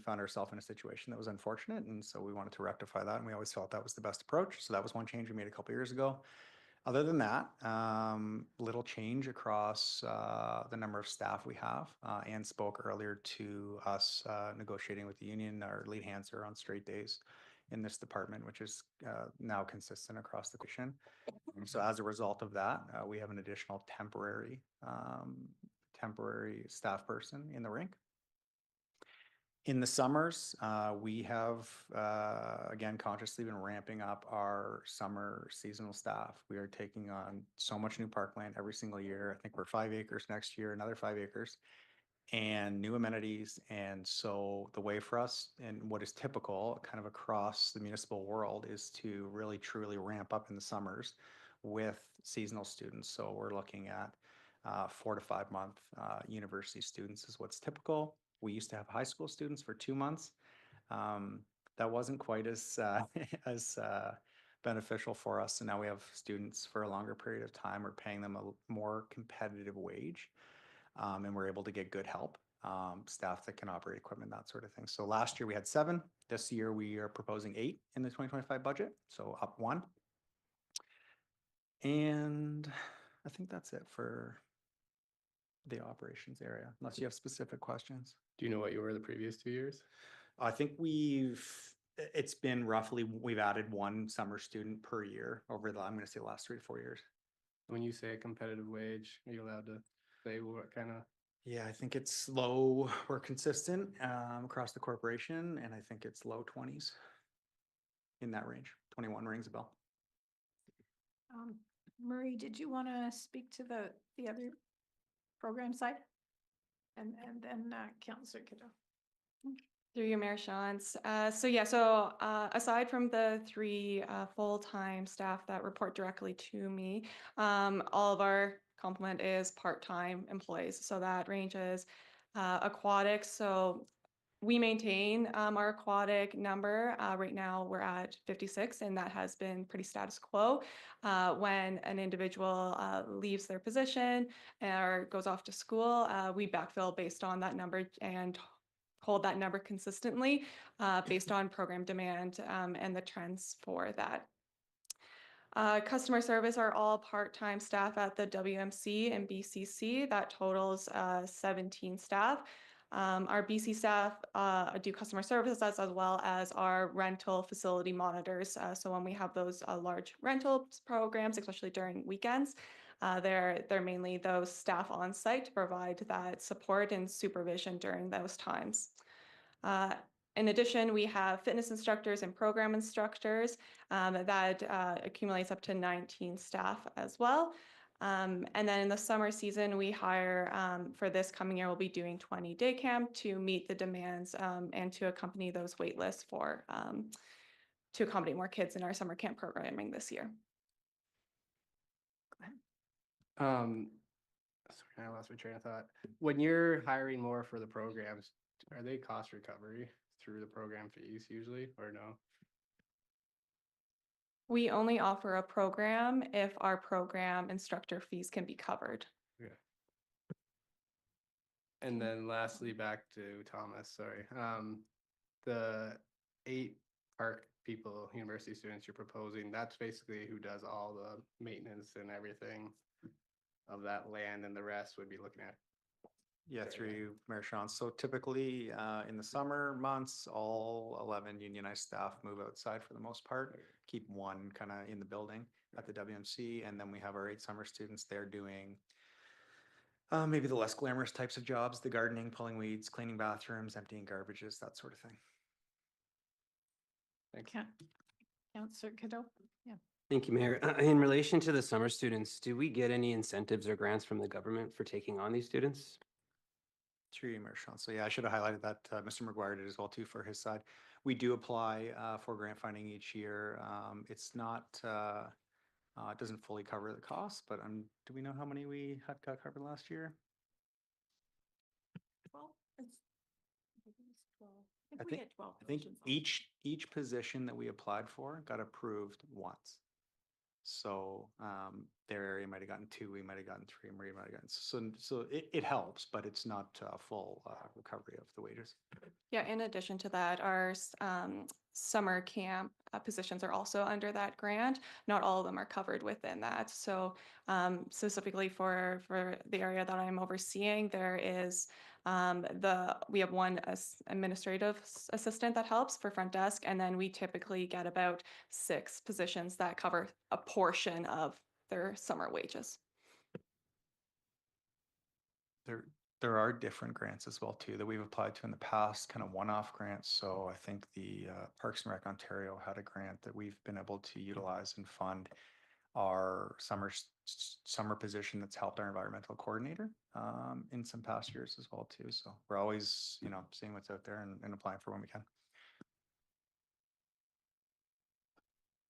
found ourselves in a situation that was unfortunate, and so we wanted to rectify that, and we always felt that was the best approach. So that was one change we made a couple years ago. Other than that, little change across the number of staff we have. Anne spoke earlier to us negotiating with the union. Our lead hands are on straight days in this department, which is now consistent across the nation. So as a result of that, we have an additional temporary staff person in the rink. In the summers, we have, again, consciously been ramping up our summer seasonal staff. We are taking on so much new parkland every single year. I think we're 5 acres next year, another 5 acres, and new amenities. And so the way for us, and what is typical kind of across the municipal world, is to really truly ramp up in the summers with seasonal students. So we're looking at 4 to 5 month university students is what's typical. We used to have high school students for 2 months. That wasn't quite as beneficial for us. So now we have students for a longer period of time. We're paying them a more competitive wage, and we're able to get good help, staff that can operate equipment, that sort of thing. So last year we had 7. This year we are proposing 8 in the 2025 budget, so up 1. And I think that's it for the operations area, unless you have specific questions. Do you know what you were the previous 2 years? I think it's been roughly, we've added 1 summer student per year over I'm going to say the last 3 to 4 years. When you say a competitive wage, are you allowed to say what kind of? Yeah, I think it's low or consistent across the corporation, and I think it's low 20s in that range. 21 rings a bell. Marie, did you want to speak to the other program side? And then Councillor Kiddo. Through you, Mayor Shantz. So aside from the 3 full-time staff that report directly to me, all of our complement is part-time employees. So that ranges aquatics. So we maintain our aquatic number. Right now we're at 56, and that has been pretty status quo. When an individual leaves their position or goes off to school, we backfill based on that number and hold that number consistently based on program demand and the trends for that. Customer service are all part-time staff at the WMC and BCC. That totals 17 staff. Our BC staff do customer services as well as our rental facility monitors. So when we have those large rental programs, especially during weekends, they're mainly those staff on site to provide that support and supervision during those times. In addition, we have fitness instructors and program instructors that accumulates up to 19 staff as well. And then in the summer season, we hire, for this coming year, we'll be doing 20 day camp to meet the demands and to accompany those wait lists for, to accommodate more kids in our summer camp programming this year. Sorry, I lost my train of thought. When you're hiring more for the programs, are they cost recovery through the program fees usually, or no? We only offer a program if our program instructor fees can be covered. Yeah. And then lastly, back to Thomas, sorry. The 8 park people, university students you're proposing, that's basically who does all the maintenance and everything of that land, and the rest would be looking at. Yeah, through you, Mayor Sean. So typically in the summer months, all 11 unionized staff move outside for the most part, keep one kind of in the building at the WMC. And then we have our 8 summer students there doing maybe the less glamorous types of jobs, the gardening, pulling weeds, cleaning bathrooms, emptying garbages, that sort of thing. Thanks. Councillor Cadeau? Yeah. Thank you, Mayor. In relation to the summer students, do we get any incentives or grants from the government for taking on these students? Through you, Mayor Sean. So yeah, I should have highlighted that Mr. McGuire did as well too for his side. We do apply for grant funding each year. It's not, it doesn't fully cover the costs, but do we know how many we had got covered last year? I think each position that we applied for got approved once. So their area might have gotten 2, we might have gotten 3, Maria might have gotten, so it helps, but it's not full recovery of the wages. Yeah, in addition to that, our summer camp positions are also under that grant. Not all of them are covered within that. So specifically for the area that I'm overseeing, there is we have one administrative assistant that helps for front desk, and then we typically get about 6 positions that cover a portion of their summer wages. There are different grants as well too that we've applied to in the past, kind of one-off grants. So I think the Parks and Rec Ontario had a grant that we've been able to utilize and fund our summer position that's helped our environmental coordinator in some past years as well too. So we're always, seeing what's out there and applying for when we can.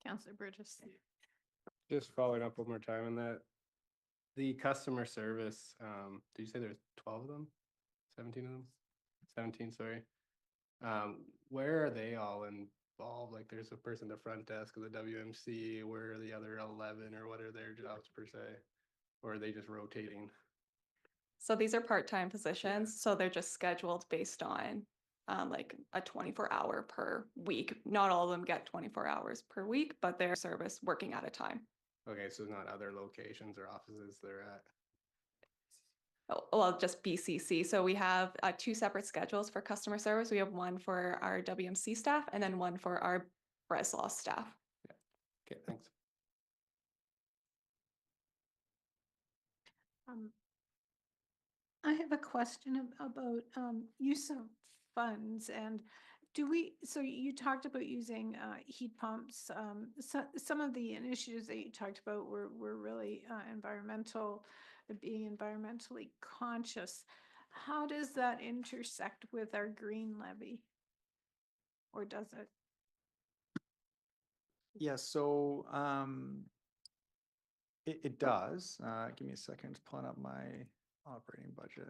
Councillor Burgess. Just following up one more time on that. The customer service, did you say there's 12 of them? 17 of them? 17, sorry. Where are they all involved? Like there's a person at the front desk of the WMC, where are the other 11, or what are their jobs per se? Or are they just rotating? So these are part-time positions, so they're just scheduled based on like a 24-hour per week. Not all of them get 24 hours per week, but they're service working at a time. Okay, so not other locations or offices they're at. Oh, well, just BCC. So we have 2 separate schedules for customer service. We have one for our WMC staff and then one for our Breslau staff. Okay, thanks. I have a question about use of funds, and so you talked about using heat pumps. Some of the initiatives that you talked about were really being environmentally conscious. How does that intersect with our green levy? Or does it? Yeah, so it does. Give me a second, just pulling up my operating budget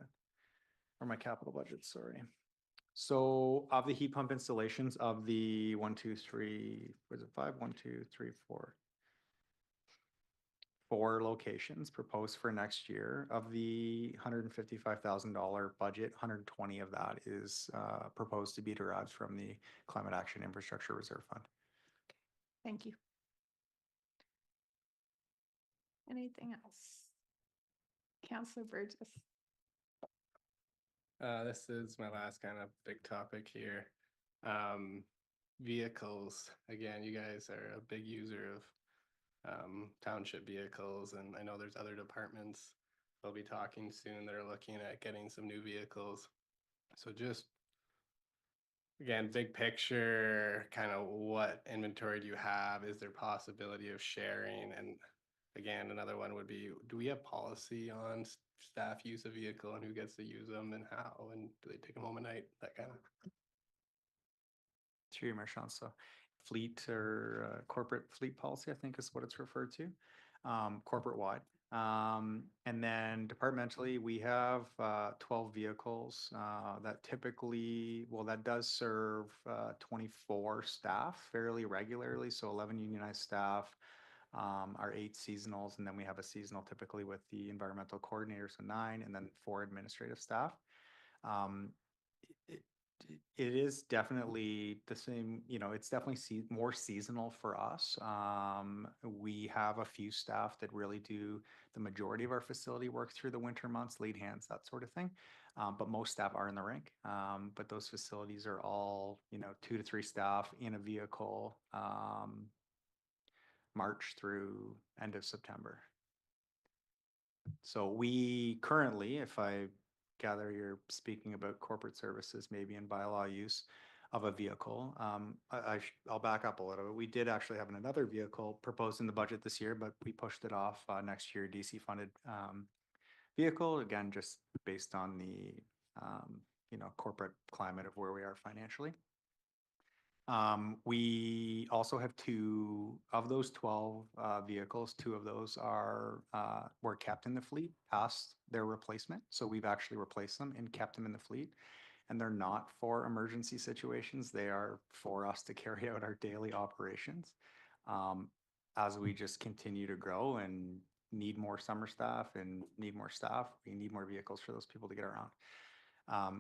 or my capital budget, sorry. So of the heat pump installations of the 1, 2, 3, was it 5? 1, 2, 3, 4. 4 locations proposed for next year. Of the $155,000 budget, 120 of that is proposed to be derived from the Climate Action Infrastructure Reserve Fund. Thank you. Anything else? Counselor Burgess. This is my last kind of big topic here. Vehicles, again, you guys are a big user of township vehicles, and I know there's other departments they'll be talking soon that are looking at getting some new vehicles. So just, again, big picture, kind of what inventory do you have? Is there possibility of sharing? And again, another one would be, do we have policy on staff use a vehicle and who gets to use them and how? And do they take them home at night? That kind of. Through your Marchand, so fleet or corporate fleet policy, I think is what it's referred to, corporate wide. And then departmentally, we have 12 vehicles that typically, well, that does serve 24 staff fairly regularly. So 11 unionized staff, our 8 seasonals, and then we have a seasonal typically with the environmental coordinator, so 9, and then 4 administrative staff. It is definitely the same, you know, it's definitely more seasonal for us. We have a few staff that really do the majority of our facility work through the winter months, lead hands, that sort of thing. But most staff are in the rink. But those facilities are all, you know, 2 to 3 staff in a vehicle, March through end of September. So we currently, if I gather you're speaking about corporate services, maybe in bylaw use of a vehicle. I'll back up a little bit. We did actually have another vehicle proposed in the budget this year, but we pushed it off next year, DC funded vehicle, again, just based on the, you know, corporate climate of where we are financially. We also have 2 of those 12 vehicles. 2 of those are were kept in the fleet past their replacement. So we've actually replaced them and kept them in the fleet. And they're not for emergency situations. They are for us to carry out our daily operations. As we just continue to grow and need more summer staff and need more staff, we need more vehicles for those people to get around.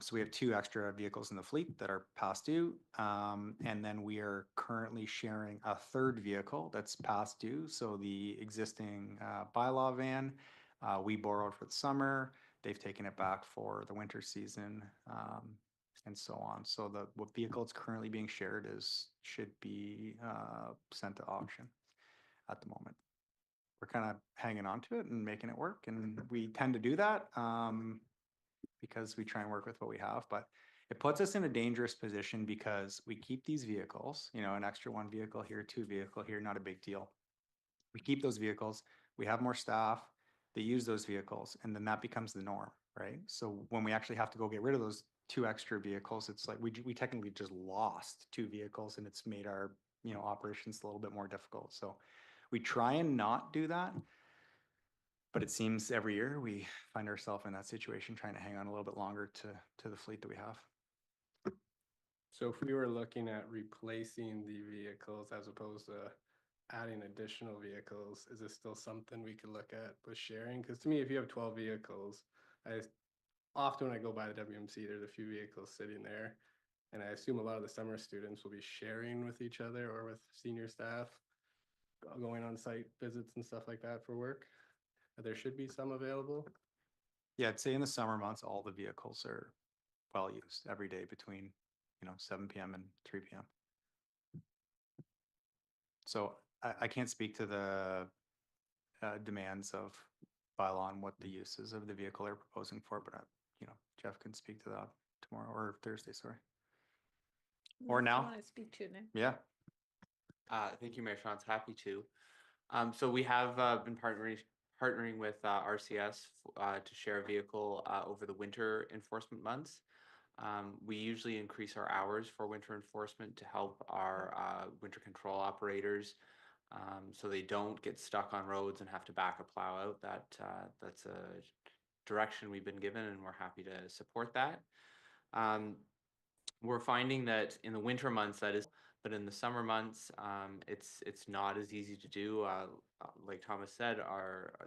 So we have 2 extra vehicles in the fleet that are past due. And then we are currently sharing a 3rd vehicle that's past due. So the existing bylaw van, we borrowed for the summer. They've taken it back for the winter season, and so on. So what vehicle it's currently being shared should be sent to auction at the moment. We're kind of hanging on to it and making it work. And we tend to do that. Because we try and work with what we have, but it puts us in a dangerous position because we keep these vehicles, you know, an extra 1 vehicle here, 2 vehicle here, not a big deal. We keep those vehicles, we have more staff, they use those vehicles, and then that becomes the norm, right? So when we actually have to go get rid of those 2 extra vehicles, it's like we technically just lost 2 vehicles and it's made our, you know, operations a little bit more difficult. So we try and not do that. But it seems every year we find ourselves in that situation, trying to hang on a little bit longer to the fleet that we have. So if we were looking at replacing the vehicles as opposed to adding additional vehicles, is this still something we could look at with sharing? Because to me, if you have 12 vehicles, often when I go by the WMC, there's a few vehicles sitting there. And I assume a lot of the summer students will be sharing with each other or with senior staff, going on site visits and stuff like that for work. There should be some available. Yeah, I'd say in the summer months, all the vehicles are well used every day between, you know, 7 p.m. and 3 p.m. So I can't speak to the demands of bylaw and what the uses of the vehicle are proposing for, but you know, Jeff can speak to that tomorrow or Thursday, sorry. Or now. Want to speak to it now? Yeah. Thank you, Mayor Shantz. Happy to. So we have been partnering with RCS to share a vehicle over the winter enforcement months. We usually increase our hours for winter enforcement to help our winter control operators so they don't get stuck on roads and have to back a plow out. That's a direction we've been given, and we're happy to support that. We're finding that in the winter months, that is But in the summer months, it's not as easy to do. Like Thomas said,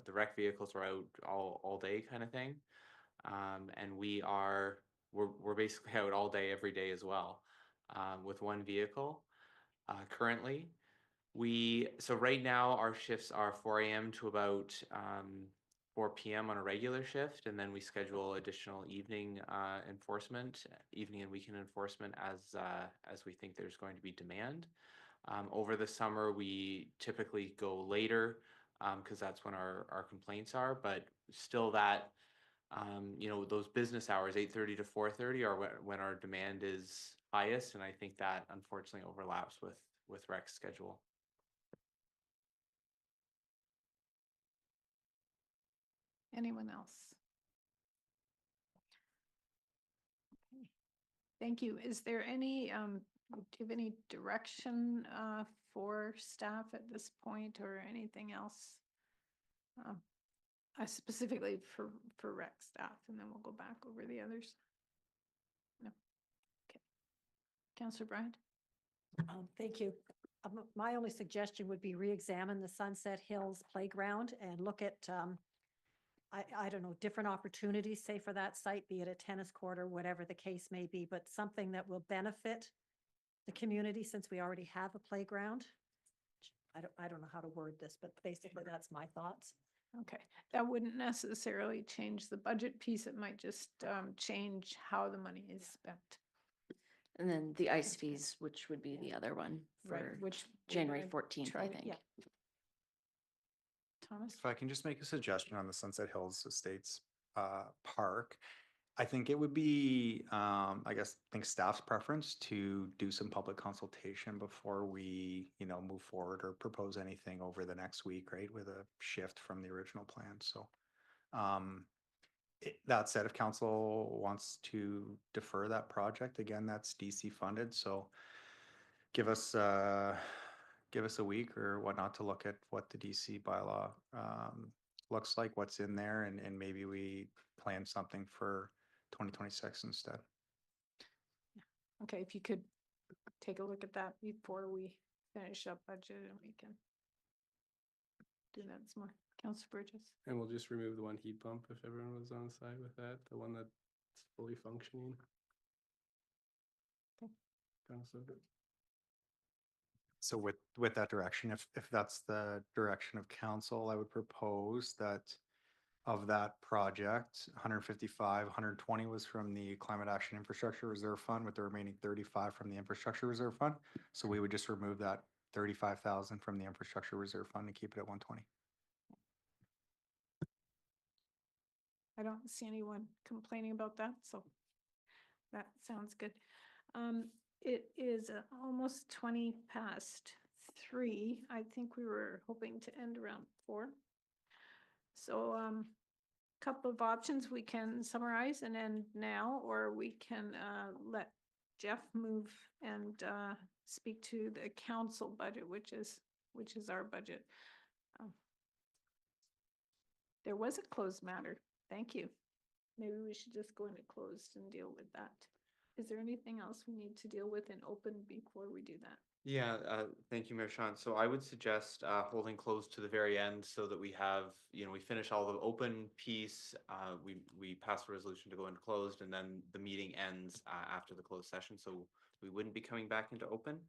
the rec vehicles are out all day kind of thing. And we're basically out all day, every day as well, with one vehicle, currently. So right now our shifts are 4 a.m. to about 4 p.m. on a regular shift, and then we schedule additional evening enforcement, evening and weekend enforcement as we think there's going to be demand. Over the summer, we typically go later because that's when our complaints are, but still that those business hours, 8:30 to 4:30, are when our demand is highest, and I think that unfortunately overlaps with rec's schedule. Anyone else? Okay. Thank you. Is there any, do you have any direction for staff at this point or anything else? Specifically for rec staff, and then we'll go back over the others. No. Okay. Councillor Bryant? Thank you. My only suggestion would be re-examine the Sunset Hills Playground and look at, I don't know, different opportunities, say for that site, be it a tennis court or whatever the case may be, but something that will benefit the community since we already have a playground. I don't know how to word this, but basically that's my thoughts. Okay, that wouldn't necessarily change the budget piece. It might just change how the money is spent. And then the ice fees, which would be the other one Right, for which we're January gonna 14th, try I to- think. yeah. Thomas? If I can just make a suggestion on the Sunset Hills Estates Park, I think it would be, I think staff's preference to do some public consultation before we, move forward or propose anything over the next week, right, with a shift from the original plan. So, that said, if council wants to defer that project, again, that's DC funded. So give us a week or whatnot to look at what the DC bylaw looks like, what's in there, and maybe we plan something for 2026 instead. Okay, if you could take a look at that before we finish up budget, and we can do that some more. Councillor Burgess? And we'll just remove the one heat pump if everyone was on side with that, the one that's fully functioning. Okay. Councillor. So with that direction, if that's the direction of council, I would propose that of that project, 155, 120 was from the Climate Action Infrastructure Reserve Fund, with the remaining 35 from the Infrastructure Reserve Fund. So we would just remove that 35,000 from the Infrastructure Reserve Fund and keep it at 120. I don't see anyone complaining about that, so that sounds good. It is almost 3:20. I think we were hoping to end around 4. So couple of options we can summarize and end now, or we can let Jeff move and speak to the council budget, which is our budget. There was a closed matter. Thank you. Maybe we should just go into closed and deal with that. Is there anything else we need to deal with in open before we do that? Yeah, thank you, Mayor Sean. So I would suggest holding closed to the very end so that we have, we finish all the open piece. We pass a resolution to go into closed, and then the meeting ends after the closed session. So we wouldn't be coming back into open.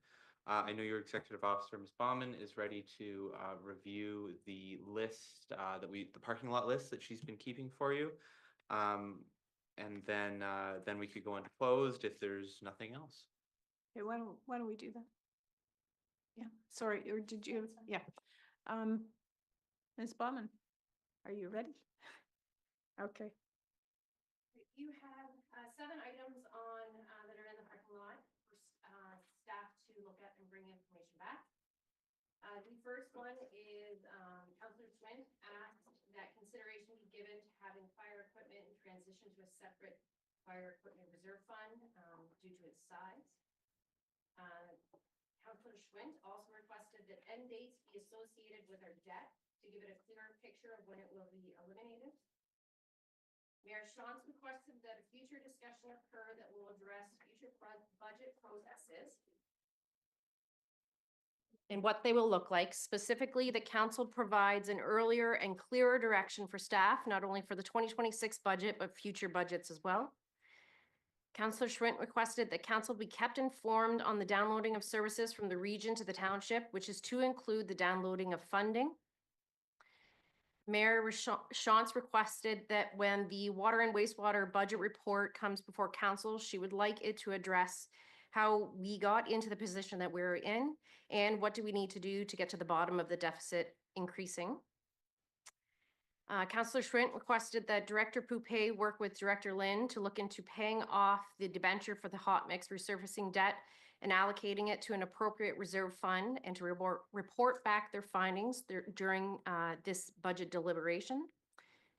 I know your executive officer, Ms. Bauman, is ready to review the list the parking lot list that she's been keeping for you. And then we could go into closed if there's nothing else. Okay, why don't we do that? Yeah, sorry, or did you, yeah. Ms. Bauman, are you ready? Okay. You have 7 items on that are in the parking lot for staff to look at and bring information back. The first one is Councillor Schwint asked that consideration be given to having fire equipment transition to a separate fire equipment reserve fund due to its size. Councillor Schwint also requested that end dates be associated with our debt to give it a clearer picture of when it will be eliminated. Mayor Shantz requested that a future discussion occur that will address future budget processes and what they will look like. Specifically, the council provides an earlier and clearer direction for staff, not only for the 2026 budget, but future budgets as well. Councillor Schwint requested that council be kept informed on the downloading of services from the region to the township, which is to include the downloading of funding. Mayor Shantz requested that when the water and wastewater budget report comes before council, she would like it to address how we got into the position that we're in and what do we need to do to get to the bottom of the deficit increasing. Councillor Schwint requested that Director Poupé work with Director Lynn to look into paying off the debenture for the hot mix resurfacing debt and allocating it to an appropriate reserve fund, and to report back their findings during this budget deliberation.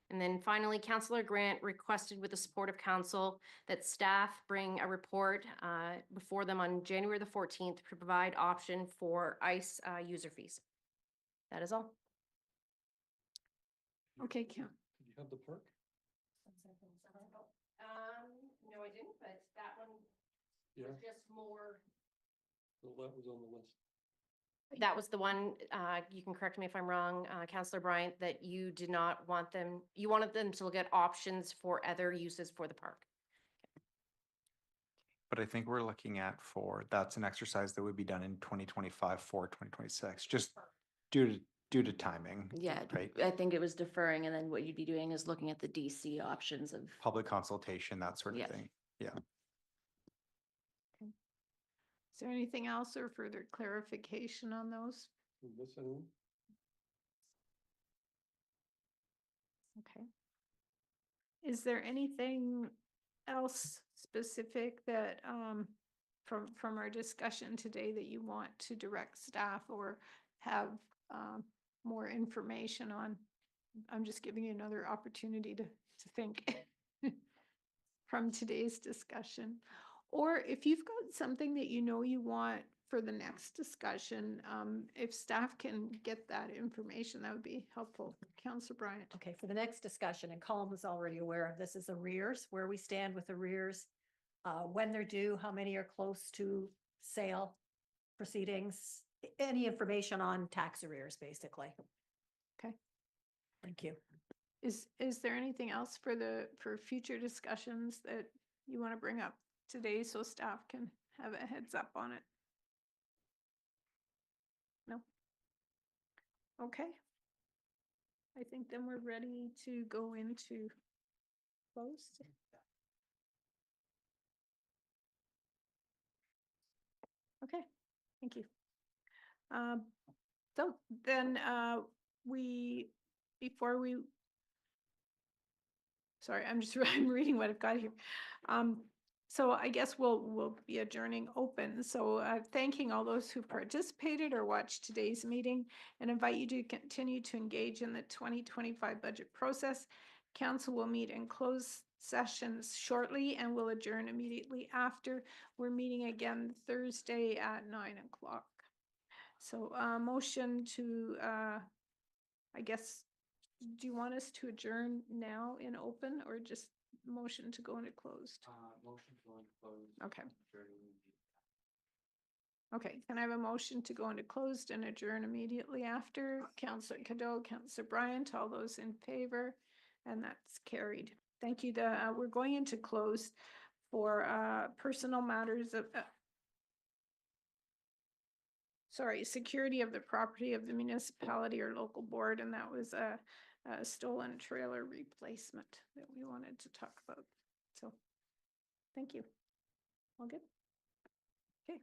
And then finally, Councillor Grant requested with the support of council that staff bring a report before them on January the 14th to provide option for ICE user fees. That is all. Okay, Kim. Did you have the park? No, I didn't, but that one Yeah, was just more. well, that was on the list. That was the one, you can correct me if I'm wrong, Councillor Bryant, that you did not want them, you wanted them to look at options for other uses for the park. But I think we're looking at that's an exercise that would be done in 2025 for 2026, just due to timing. Yeah, Right? I think it was deferring, and then what you'd be doing is looking at the DC options of. Public consultation, that sort of Yeah. thing. Yeah. Is there anything else or further clarification on those? Okay. Is there anything else specific that, from our discussion today that you want to direct staff or have, more information on? I'm just giving you another opportunity to think from today's discussion. Or if you've got something that you know you want for the next discussion, if staff can get that information, that would be helpful. Councillor Bryant. Okay, for the next discussion, and Colm is already aware of this, is arrears, where we stand with arrears, when they're due, how many are close to sale proceedings, any information on tax arrears, basically. Okay. Thank you. Is there anything else for future discussions that you want to bring up today so staff can have a heads up on it? No? Okay. I think then we're ready to go into closed. Okay, thank you. So then before we, sorry, I'm just I'm reading what I've got here. So I guess we'll be adjourning open. So thanking all those who participated or watched today's meeting, and invite you to continue to engage in the 2025 budget process. Council will meet in closed sessions shortly and will adjourn immediately after. We're meeting again Thursday at 9 o'clock. So motion to, I guess, do you want us to adjourn now in open or just motion to go into closed? Motion to go into closed. Okay. Okay, can I have a motion to go into closed and adjourn immediately after? Councillor Cadeau, Councillor Bryant, all those in favor, and that's carried. Thank you. We're going into closed for personal matters of security of the property of the municipality or local board, and that was a stolen trailer replacement that we wanted to talk about. So, thank you. All good? Okay.